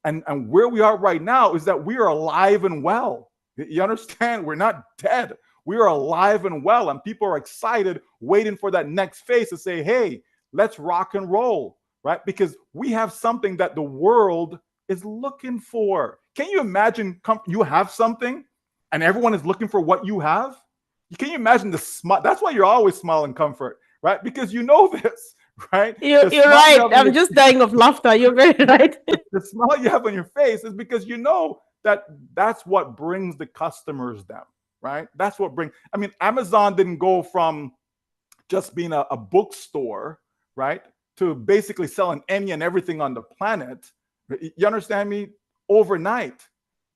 And where we are right now is that we are alive and well. You understand? We're not dead. We are alive and well, and people are excited, waiting for that next phase to say, hey, let's rock and roll, right? Because we have something that the world is looking for. Can you imagine you have something and everyone is looking for what you have? Can you imagine the smile? That's why you're always smiling, Comfort, right? Because you know this, right? You're right. I'm just dying of laughter. You're very right. The smile you have on your face is because you know that that's what brings the customers them, right? That's what brings. I mean, Amazon didn't go from just being a bookstore, right, to basically selling any and everything on the planet. You understand me? Overnight,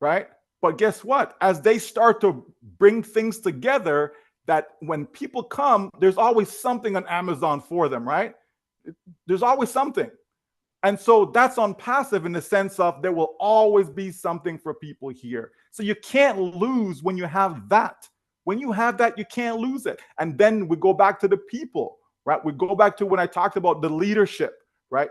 right? But guess what? As they start to bring things together, that when people come, there's always something on Amazon for them, right? There's always something. And so that's on passive in the sense of there will always be something for people here. So you can't lose when you have that. When you have that, you can't lose it. And then we go back to the people, right? We go back to when I talked about the leadership, right?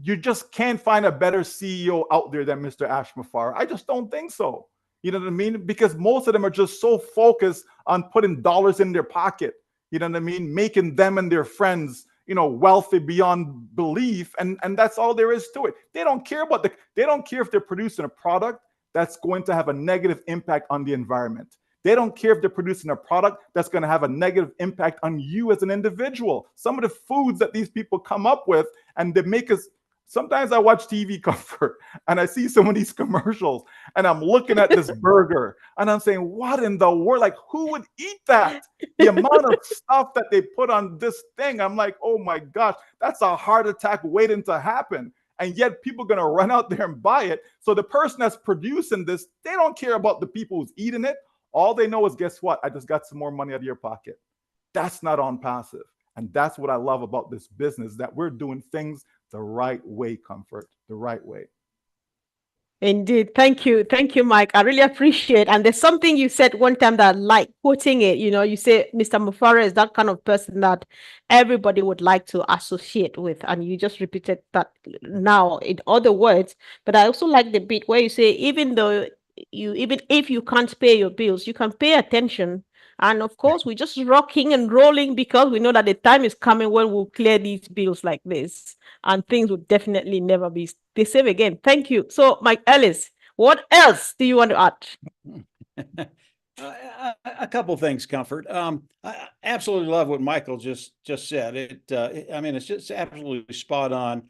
You just can't find a better CEO out there than Mr. Ash Mufareh. I just don't think so. You know what I mean? Because most of them are just so focused on putting dollars in their pocket. You know what I mean? Making them and their friends, wealthy beyond belief, and that's all there is to it. They don't care about they don't care if they're producing a product that's going to have a negative impact on the environment. They don't care if they're producing a product that's going to have a negative impact on you as an individual. Some of the foods that these people come up with, and they make us. Sometimes I watch TV, Comfort, and I see some of these commercials, and I'm looking at this burger, and I'm saying, what in the world? Like, who would eat that? The amount of stuff that they put on this thing, I'm like, oh my gosh, that's a heart attack waiting to happen. And yet people are going to run out there and buy it. So the person that's producing this, they don't care about the people who's eating it. All they know is, guess what? I just got some more money out of your pocket. That's not on passive. And that's what I love about this business, that we're doing things the right way, Comfort, the right way. Indeed. Thank you. Thank you, Mike. I really appreciate. And there's something you said one time that I like quoting it. You say Mr. Mufareh is that kind of person that everybody would like to associate with. And you just repeated that now in other words. But I also like the bit where you say, even if you can't pay your bills, you can pay attention. And of course, we're just rocking and rolling because we know that the time is coming when we'll clear these bills like this, and things will definitely never be the same again. Thank you. So, Mike Ellis, what else do you want to add? A couple of things, Comfort. I absolutely love what Michael just said. I mean, it's just absolutely spot on.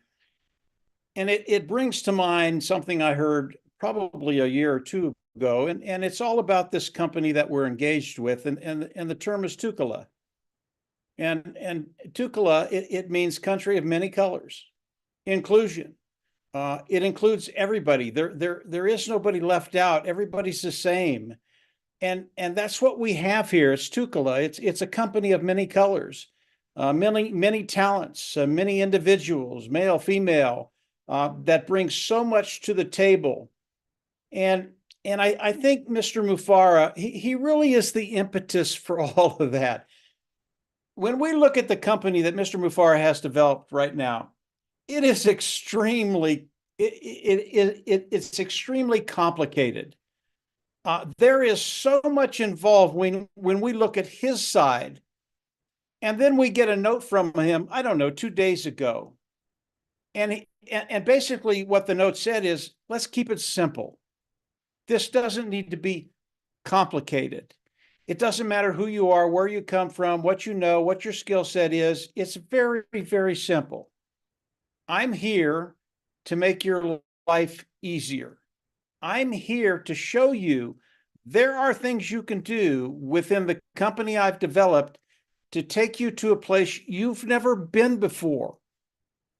And it brings to mind something I heard probably a year or two ago, and it's all about this company that we're engaged with, and the term is Tukala. And Tukala, it means country of many colors, inclusion. It includes everybody. There is nobody left out. Everybody's the same. And that's what we have here. It's Tukala. It's a company of many colors, many talents, many individuals, male, female, that brings so much to the table. And I think Mr. Mufareh, he really is the impetus for all of that. When we look at the company that Mr. Mufareh has developed right now, it is extremely it's extremely complicated. There is so much involved when we look at his side, and then we get a note from him, I don't know, 2 days ago, and basically what the note said is, let's keep it simple. This doesn't need to be complicated. It doesn't matter who you are, where you come from, what you know, what your skill set is. It's very, very simple. I'm here to make your life easier. I'm here to show you there are things you can do within the company I've developed to take you to a place you've never been before.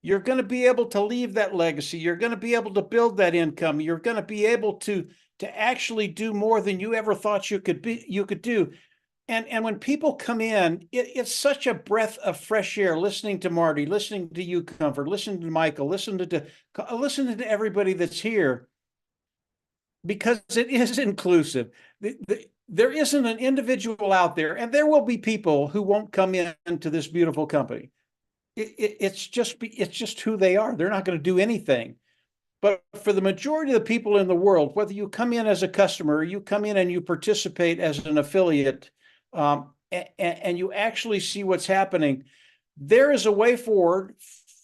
You're going to be able to leave that legacy. You're going to be able to build that income. You're going to be able to actually do more than you ever thought you could do. And when people come in, it's such a breath of fresh air, listening to Marty, listening to you, Comfort, listening to Michael, listening to everybody that's here, because it is inclusive. There isn't an individual out there, and there will be people who won't come into this beautiful company. It's just who they are. They're not going to do anything. But for the majority of the people in the world, whether you come in as a customer or you come in and you participate as an affiliate, and you actually see what's happening, there is a way forward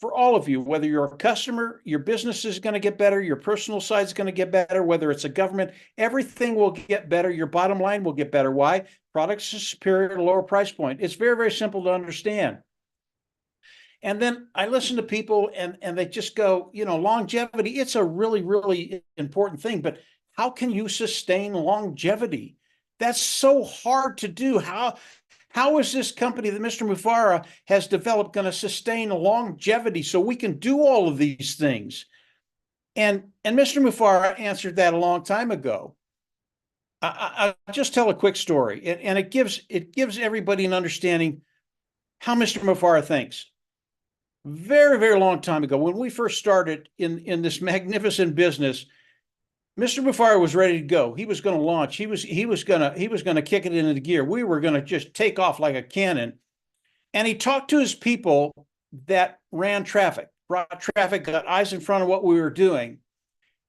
for all of you. Whether you're a customer, your business is going to get better, your personal side is going to get better, whether it's a government, everything will get better. Your bottom line will get better. Why? Products are superior at a lower price point. It's very, very simple to understand. And then I listen to people and they just go, longevity, it's a really, really important thing, but how can you sustain longevity? That's so hard to do. How is this company that Mr. Mufara has developed going to sustain longevity so we can do all of these things? And Mr. Mufara answered that a long time ago. I'll just tell a quick story, and it gives everybody an understanding how Mr. Mufara thinks. Very, very long time ago, when we first started in this magnificent business, Mr. Mufara was ready to go. He was going to launch. He was going to kick it into gear. We were going to just take off like a cannon. And he talked to his people that ran traffic, brought traffic, got eyes in front of what we were doing.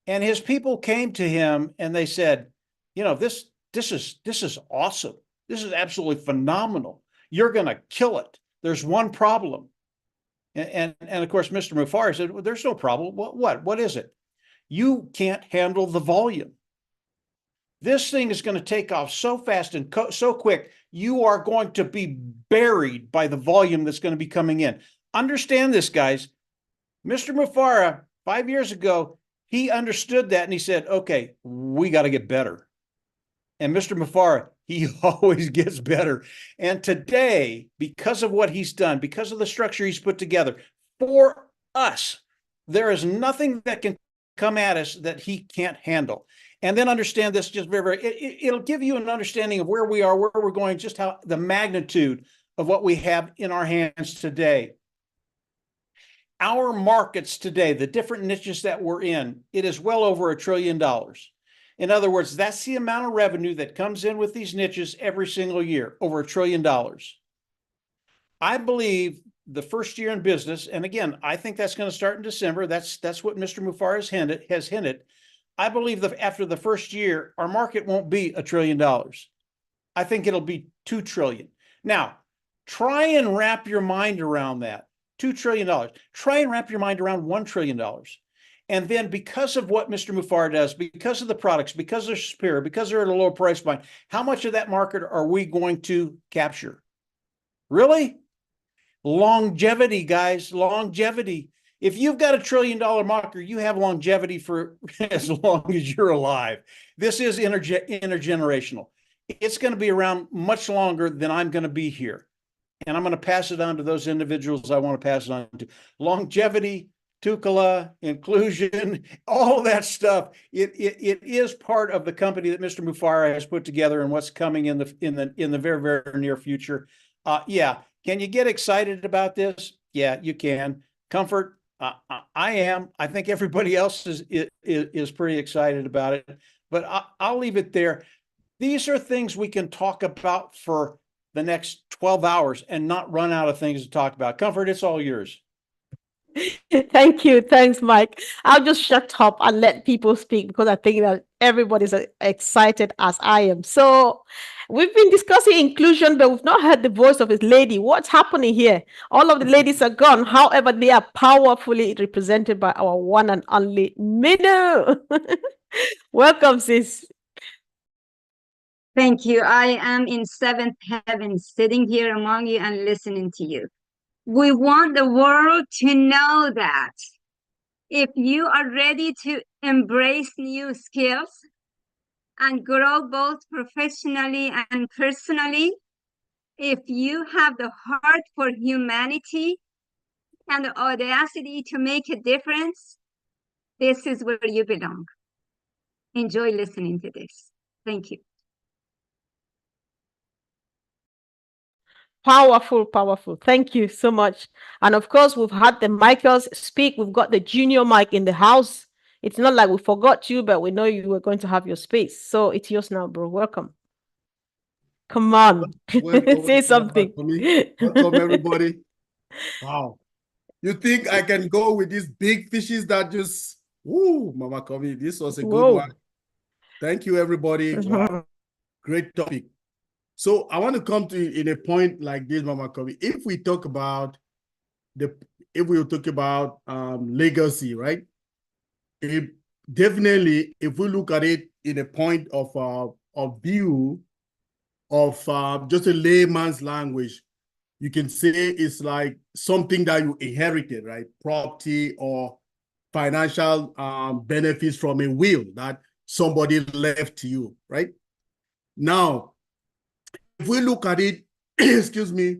And his people came to him and they said, this is awesome. This is absolutely phenomenal. You're going to kill it. There's one problem. And of course, Mr. Mufara said, well, there's no problem. What is it? You can't handle the volume. This thing is going to take off so fast and so quick, you are going to be buried by the volume that's going to be coming in. Understand this, guys. Mr. Mufara, 5 years ago, he understood that and he said, okay, we got to get better. And Mr. Mufara, he always gets better. And today, because of what he's done, because of the structure he's put together for us, there is nothing that can come at us that he can't handle. And then understand this just very, it'll give you an understanding of where we are, where we're going, just how the magnitude of what we have in our hands today. Our markets today, the different niches that we're in, it is well over $1 trillion. In other words, that's the amount of revenue that comes in with these niches every single year, over $1 trillion. I believe the first year in business, and again, I think that's going to start in December. That's what Mr. Mufara has hinted. I believe that after the first year, our market won't be $1 trillion. I think it'll be $2 trillion. Now, try and wrap your mind around that. $2 trillion. Try and wrap your mind around $1 trillion. And then because of what Mr. Mufara does, because of the products, because they're superior, because they're at a lower price point, how much of that market are we going to capture? Really? Longevity, guys, longevity. If you've got $1 trillion market, you have longevity for as long as you're alive. This is intergenerational. It's going to be around much longer than I'm going to be here. And I'm going to pass it on to those individuals I want to pass it on to. Longevity, Tukala, inclusion, all that stuff. It is part of the company that Mr. Mufara has put together and what's coming in the very, very near future. Yeah. Can you get excited about this? Yeah, you can. Comfort, I am. I think everybody else is pretty excited about it. But I'll leave it there. These are things we can talk about for the next 12 hours and not run out of things to talk about. Comfort, it's all yours. Thank you. Thanks, Mike. I'll just shut up and let people speak because I think that everybody's excited as I am. So we've been discussing inclusion, but we've not heard the voice of his lady. What's happening here? All of the ladies are gone. However, they are powerfully represented by our one and only Minu. Welcome, sis. Thank you. I am in seventh heaven, sitting here among you and listening to you. We want the world to know that if you are ready to embrace new skills and grow both professionally and personally, if you have the heart for humanity and the audacity to make a difference, this is where you belong. Enjoy listening to this. Thank you. Powerful, powerful. Thank you so much. And of course, we've had the Michaels speak. We've got the junior Mike in the house. It's not like we forgot you, but we know you were going to have your space. So it's yours now, bro. Welcome. Come on. Welcome, Say welcome, something. welcome, everybody. Wow. You think I can go with these big fishes that just, woo, Mama Komi, this was a good Whoa. one. Thank you, everybody. Wow. Great topic. So I want to come to in a point like this, Mama Komi. If we talk about legacy, right? Definitely, if we look at it in a point of view of just a layman's language, you can say it's like something that you inherited, right? Property or financial benefits from a will that somebody left to you, right? Now, if we look at it, excuse me,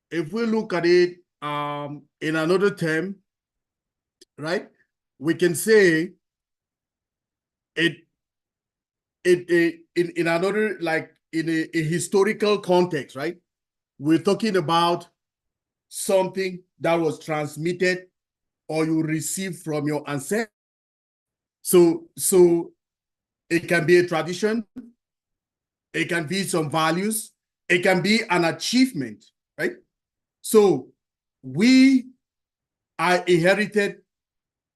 if we look at it in another term, right, we can say in another, like in a historical context, right? We're talking about something that was transmitted or you received from your ancestors. So it can be a tradition, it can be some values, it can be an achievement, right? So we I inherited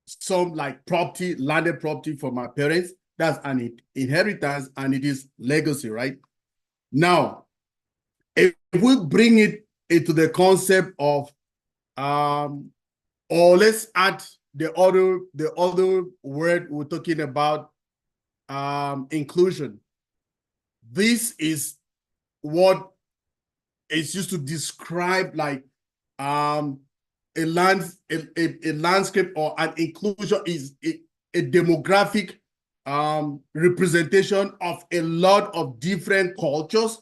some like property, landed property from my parents. That's an inheritance and it is legacy, right? Now, if we bring it into the concept of or let's add the other word we're talking about, inclusion. This is what is used to describe like a landscape or an inclusion is a demographic representation of a lot of different cultures,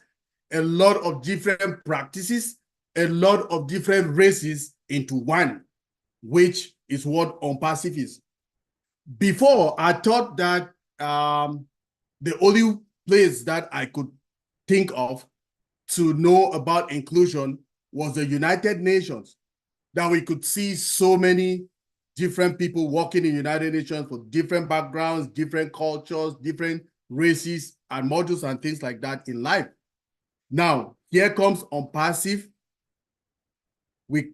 a lot of different practices, a lot of different races into one, which is what unpassive is. Before, I thought that the only place that I could think of to know about inclusion was the United Nations, that we could see so many different people working in the United Nations for different backgrounds, different cultures, different races and modules and things like that in life. Now, here comes unpassive. We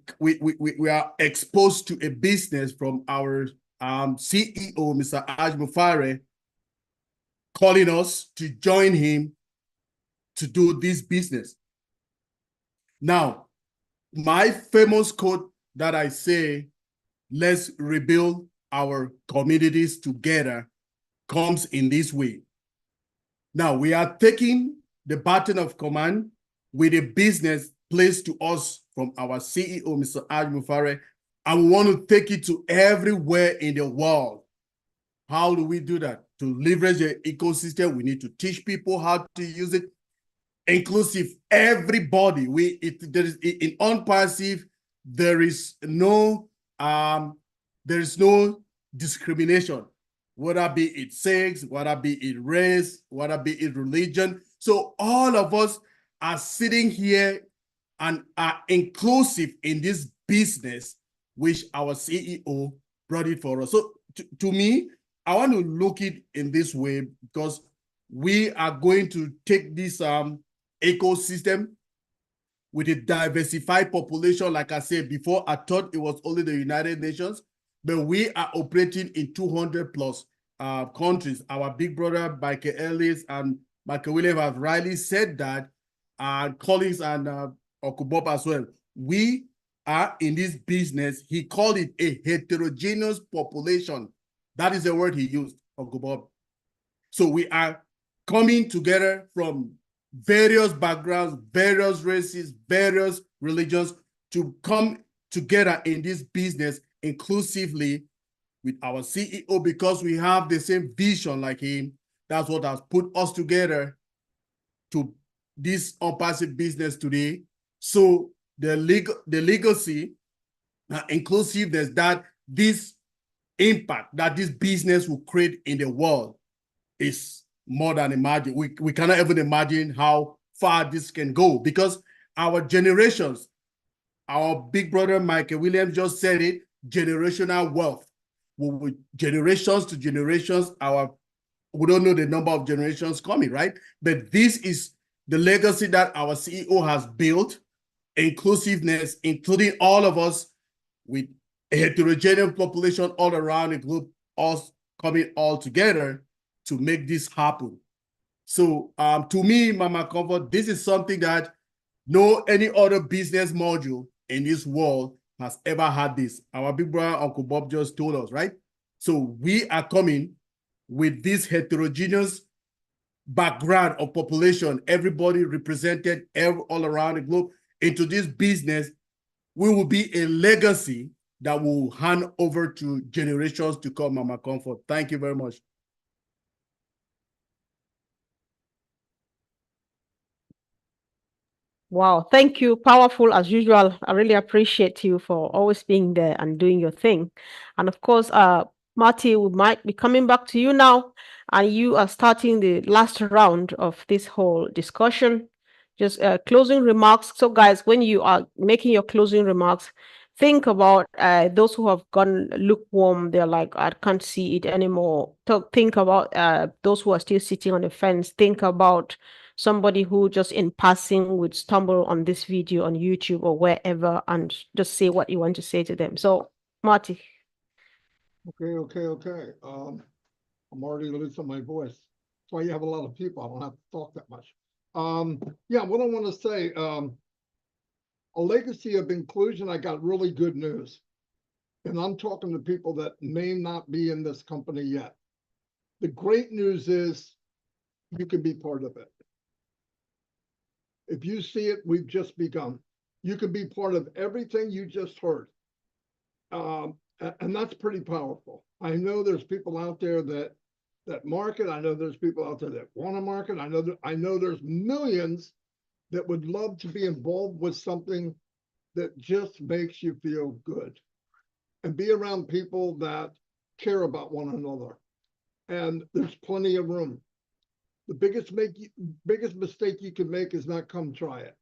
are exposed to a business from our CEO, Mr. Aj Mufare, calling us to join him to do this business. Now, my famous quote that I say, let's rebuild our communities together, comes in this way. Now, we are taking the baton of command with a business placed to us from our CEO, Mr. Aj Mufare, and we want to take it to everywhere in the world. How do we do that? To leverage the ecosystem, we need to teach people how to use it. Inclusive, everybody. There is in unpassive, there is no discrimination, whether be it sex, whether be it race, whether be it religion. So all of us are sitting here and are inclusive in this business, which our CEO brought it for us. So to me, I want to look it in this way because we are going to take this ecosystem with a diversified population. Like I said before, I thought it was only the United Nations, but we are operating in 200 plus countries. Our big brother, Michael Ellis and Michael William have rightly said that, Collins and Okubob as well. We are in this business. He called it a heterogeneous population. That is the word he used, Okubob. So we are coming together from various backgrounds, various races, various religions to come together in this business inclusively with our CEO because we have the same vision like him. That's what has put us together to this unpassive business today. So the legacy, inclusiveness, that this impact that this business will create in the world is more than imagine. We cannot even imagine how far this can go because our generations, our big brother Michael Williams just said it, generational wealth. Generations to generations, we don't know the number of generations coming, right? But this is the legacy that our CEO has built, inclusiveness, including all of us with a heterogeneous population all around the globe, us coming all together to make this happen. So to me, Mama Comfort, this is something that no any other business module in this world has ever had this. Our big brother, Uncle Bob, just told us, right? So we are coming with this heterogeneous background of population, everybody represented all around the globe into this business. We will be a legacy that will hand over to generations to come, Mama Comfort. Thank you very much. Wow, thank you. Powerful as usual. I really appreciate you for always being there and doing your thing. And of course, Marty, we might be coming back to you now, and you are starting the last round of this whole discussion. Just closing remarks. So, guys, when you are making your closing remarks, think about those who have gone lukewarm. They're like, I can't see it anymore. Think about those who are still sitting on the fence. Think about somebody who just in passing would stumble on this video on YouTube or wherever, and just say what you want to say to them. So, Marty. Okay. I'm already losing my voice. That's why you have a lot of people. I don't have to talk that much. Yeah, what I want to say, a legacy of inclusion, I got really good news. And I'm talking to people that may not be in this company yet. The great news is you can be part of it. If you see it, we've just begun. You can be part of everything you just heard. And that's pretty powerful. I know there's people out there that market. I know there's people out there that want to market. I know there's millions that would love to be involved with something that just makes you feel good, and be around people that care about one another. And there's plenty of room. The biggest mistake you can make is not come try it,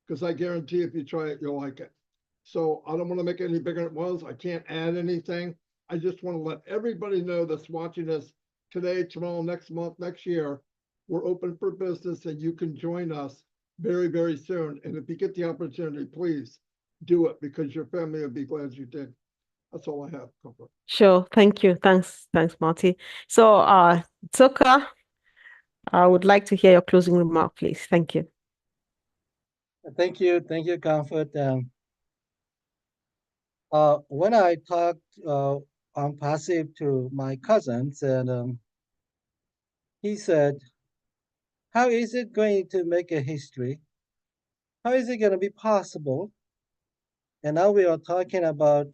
because I guarantee if you try it, you'll like it. So I don't want to make it any bigger than it was. I can't add anything. I just want to let everybody know that's watching us today, tomorrow, next month, next year, we're open for business, and you can join us very, very soon. And if you get the opportunity, please do it, because your family will be glad you did. That's all I have. Comfort. Sure. Thank you. Thanks, Marty. So, Tuka, I would like to hear your closing remark, please. Thank you. Thank you, Comfort. When I talked on passive to my cousins, and he said, "How is it going to make a history? How is it going to be possible?" And now we are talking about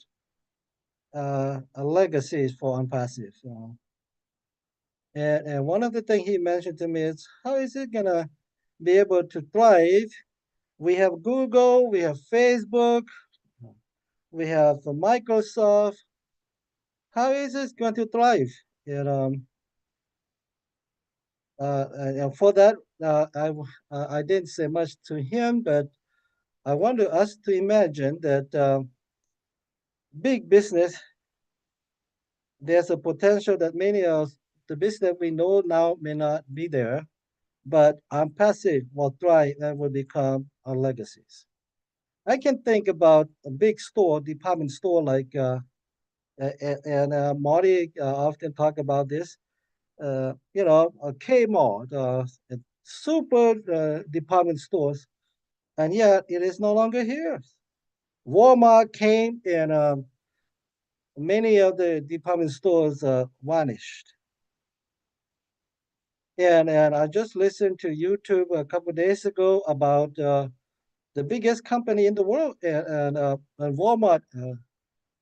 a legacies for unpassive. And one of the things he mentioned to me is, how is it going to be able to thrive? We have Google, we have Facebook, we have Microsoft. How is this going to thrive? And for that, I didn't say much to him, but I want us to imagine that big business, there's a potential that many of the business we know now may not be there, but unpassive will thrive and will become our legacies. I can think about a big store, department store, like, and Marty often talk about this, a Kmart, super department stores, and yet it is no longer here. Walmart came, and many of the department stores vanished. And I just listened to YouTube a couple of days ago about the biggest company in the world, and Walmart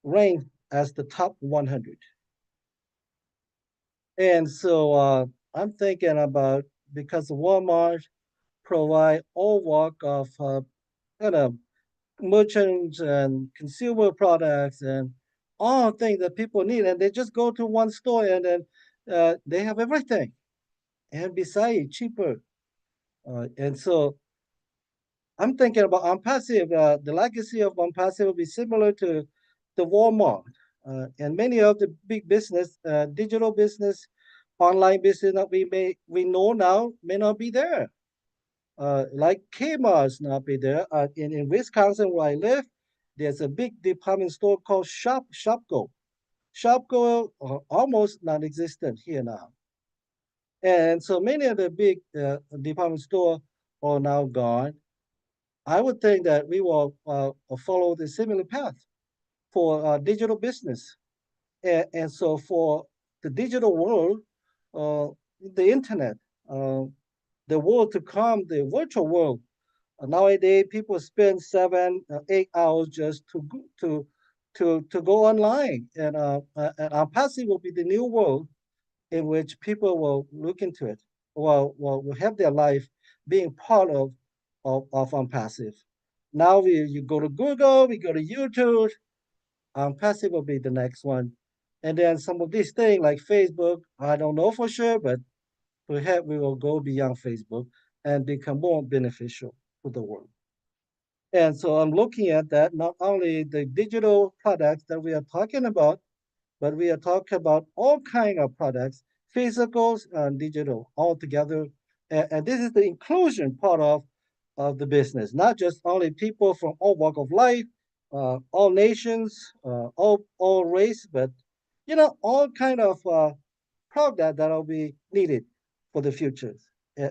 ranked as the top 100. And so I'm thinking about, because Walmart provide all walk of merchants and consumer products and all things that people need, and they just go to one store and then they have everything, and besides cheaper. And so I'm thinking about OnPassive. The legacy of OnPassive will be similar to the Walmart and many of the big business, digital business, online business that we know now may not be there. Like Kmart's not be there. In Wisconsin where I live, there's a big department store called Shopko. Shopko almost non-existent here now. And so many of the big department store are now gone. I would think that we will follow the similar path for digital business. And so for the digital world, the internet, the world to come, the virtual world, nowadays people spend 7, 8 hours just to go online. And Ampasi will be the new world in which people will look into it, will have their life being part of Unpassive. Now you go to Google, we go to YouTube, Unpassive will be the next one. And then some of these things like Facebook, I don't know for sure, but perhaps we will go beyond Facebook and become more beneficial to the world. And so I'm looking at that, not only the digital products that we are talking about, but we are talking about all kind of products, physicals and digital, all together. And this is the inclusion part of the business, not just only people from all walk of life, all nations, all race, but all kind of product that will be needed for the future.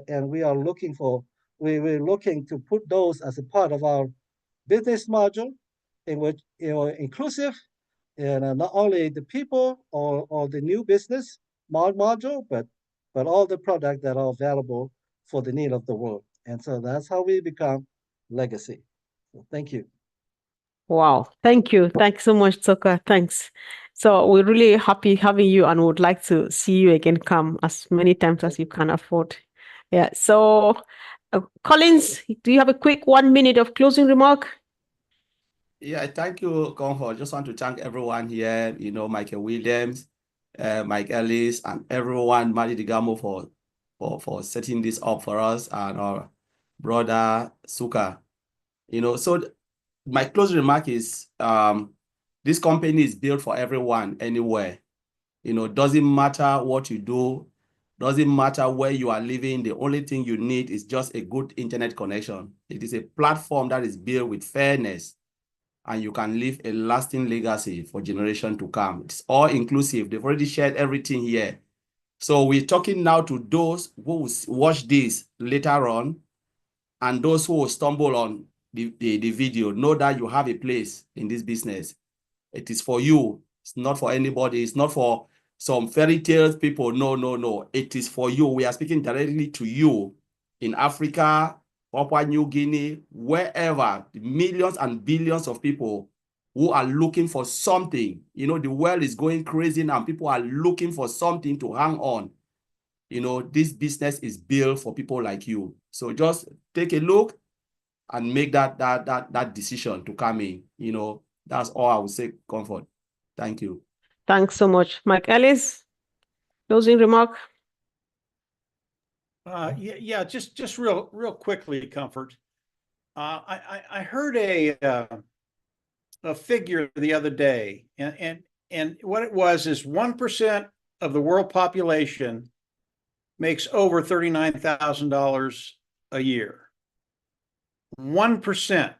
And we are we're looking to put those as a part of our business module, in which inclusive and not only the people or the new business module, but all the products that are available for the need of the world. And so that's how we become legacy. So thank you. Wow. Thank you. Thanks so much, Toka. Thanks. So we're really happy having you and would like to see you again come as many times as you can afford. Yeah. So Collins, do you have a quick 1 minute of closing remark? Yeah, thank you, Comfort. Just want to thank everyone here, Michael Williams, Mike Ellis, and everyone, Mari Digamo for setting this up for us, and our brother Suka. So my closing remark is this company is built for everyone anywhere. Doesn't matter what you do, doesn't matter where you are living, the only thing you need is just a good internet connection. It is a platform that is built with fairness, and you can leave a lasting legacy for generation to come. It's all inclusive. They've already shared everything here. So we're talking now to those who will watch this later on, and those who will stumble on the video. Know that you have a place in this business. It is for you. It's not for anybody. It's not for some fairy tales people. No. It is for you. We are speaking directly to you in Africa, Papua New Guinea, wherever, the millions and billions of people who are looking for something. The world is going crazy now. People are looking for something to hang on. This business is built for people like you. So just take a look and make that decision to come in. That's all I would say, Comfort. Thank you. Thanks so much. Mike Ellis, closing remark? Yeah, just real quickly, Comfort. I heard a figure the other day, and what it was is 1% of the world population makes over $39,000 a year. 1%.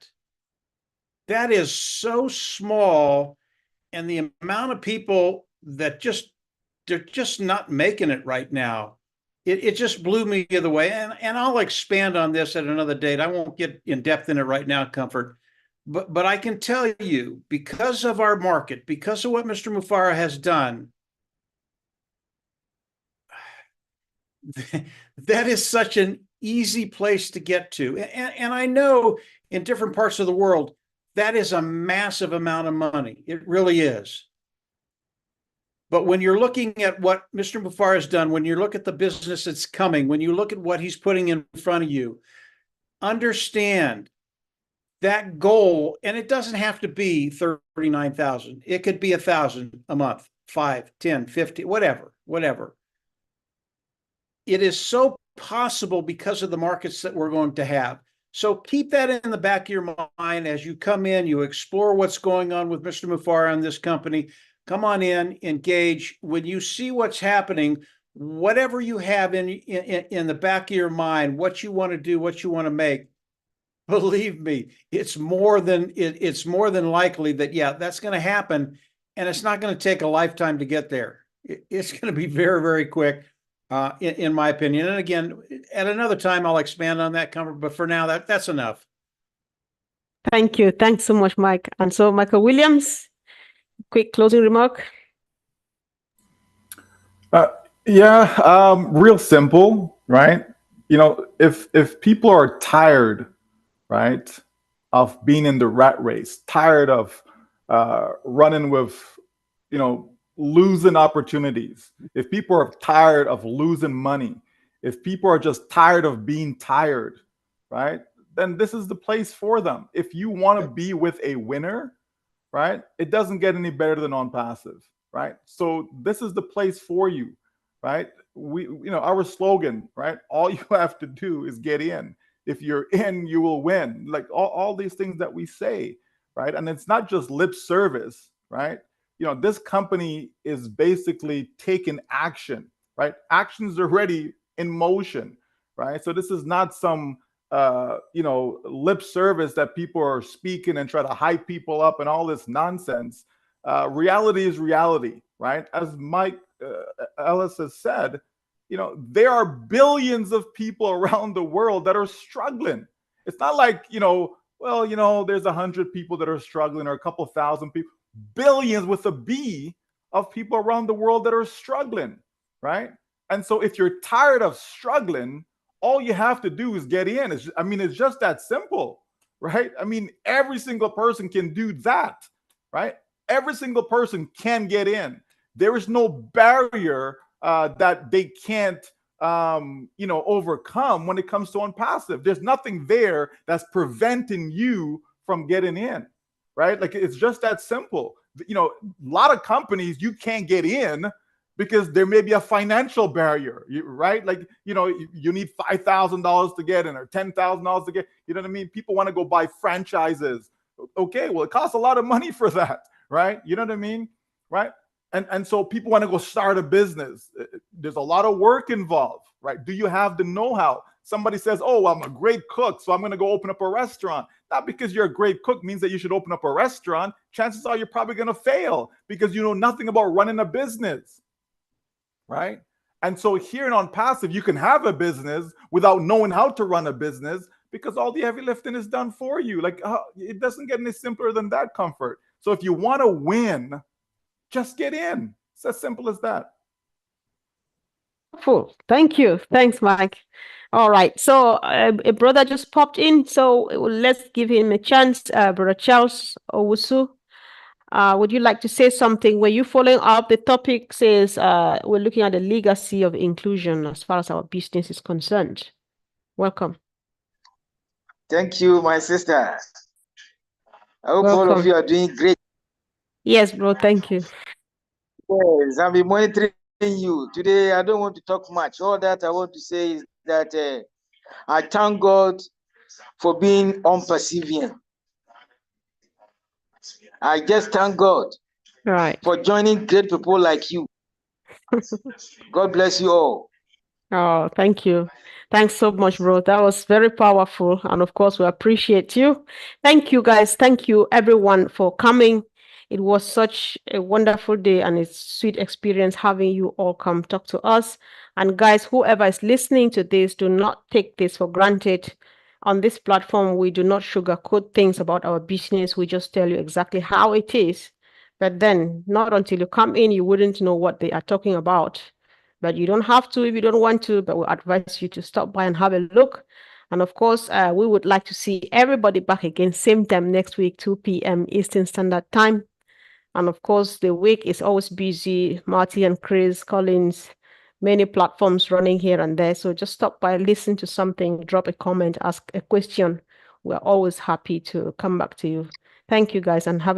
That is so small, and the amount of people that they're just not making it right now. It just blew me the other way, and I'll expand on this at another date. I won't get in depth in it right now, Comfort, but I can tell you, because of our market, because of what Mr. Mufara has done, that is such an easy place to get to. And I know in different parts of the world, that is a massive amount of money. It really is. But when you're looking at what Mr. Mufara has done, when you look at the business that's coming, when you look at what he's putting in front of you, understand that goal, and it doesn't have to be 39,000. It could be 1,000 a month, 5, 10, 50, whatever. It is so possible because of the markets that we're going to have. So keep that in the back of your mind as you come in, you explore what's going on with Mr. Mufara and this company. Come on in, engage. When you see what's happening, whatever you have in the back of your mind, what you want to do, what you want to make, believe me, it's more than likely that, yeah, that's going to happen. And it's not going to take a lifetime to get there. It's going to be very, very quick, in my opinion. And again, at another time, I'll expand on that, but for now, that's enough. Thank you. Thanks so much, Mike. And so, Michael Williams, quick closing remark. Real simple, right? If people are tired, right, of being in the rat race, tired of running with, losing opportunities, if people are tired of losing money, if people are just tired of being tired, right, then this is the place for them. If you want to be with a winner, right, it doesn't get any better than on passive, right? So this is the place for you, right? Our slogan, right? All you have to do is get in. If you're in, you will win. Like all these things that we say, right? And it's not just lip service, right? This company is basically taking action, right? Actions are already in motion, right? So this is not some lip service that people are speaking and try to hype people up and all this nonsense. Reality is reality, right? As Mike Ellis has said, there are billions of people around the world that are struggling. It's not like, there's 100 people that are struggling or a couple thousand people. Billions with a B of people around the world that are struggling, right? And so if you're tired of struggling, all you have to do is get in. It's just that simple, right? Every single person can do that, right? Every single person can get in. There is no barrier that they can't, overcome when it comes to unpassive. There's nothing there that's preventing you from getting in, right? Like it's just that simple. A lot of companies you can't get in because there may be a financial barrier, right? Like, you need $5,000 to get in or $10,000 to get, you know what I mean? People want to go buy franchises. Okay, well, it costs a lot of money for that, right? You know what I mean? Right? And so people want to go start a business. There's a lot of work involved, right? Do you have the know-how? Somebody says, oh, I'm a great cook, so I'm going to go open up a restaurant. Not because you're a great cook means that you should open up a restaurant. Chances are you're probably going to fail because you know nothing about running a business, right? And so here in On Passive, you can have a business without knowing how to run a business because all the heavy lifting is done for you. Like it doesn't get any simpler than that, Comfort. So if you want to win, just get in. It's as simple as that. Cool. Thank you. Thanks, Mike. All right. So a brother just popped in. So let's give him a chance. Brother Charles Owusu, would you like to say something? Were you following up? The topic says we're looking at the legacy of inclusion as far as our business is concerned. Welcome. Thank you, my sister. I hope all of you are doing great. Yes, bro. Thank you. Yes, I'll be monitoring you. Today, I don't want to talk much. All that I want to say is that I thank God for being unperseverant. I just thank God for joining great people like you. God bless you all. Oh, thank you. Thanks so much, bro. That was very powerful. And of course, we appreciate you. Thank you, guys. Thank you, everyone, for coming. It was such a wonderful day and a sweet experience having you all come talk to us. And guys, whoever is listening to this, do not take this for granted. On this platform, we do not sugarcoat things about our business. We just tell you exactly how it is. But then, not until you come in, you wouldn't know what they are talking about. But you don't have to if you don't want to, but we advise you to stop by and have a look. And of course, we would like to see everybody back again, same time next week, 2 p.m. Eastern Standard Time. And of course, the week is always busy. Marty and Chris, Collins, many platforms running here and there. So just stop by, listen to something, drop a comment, ask a question. We're always happy to come back to you. Thank you, guys, and have a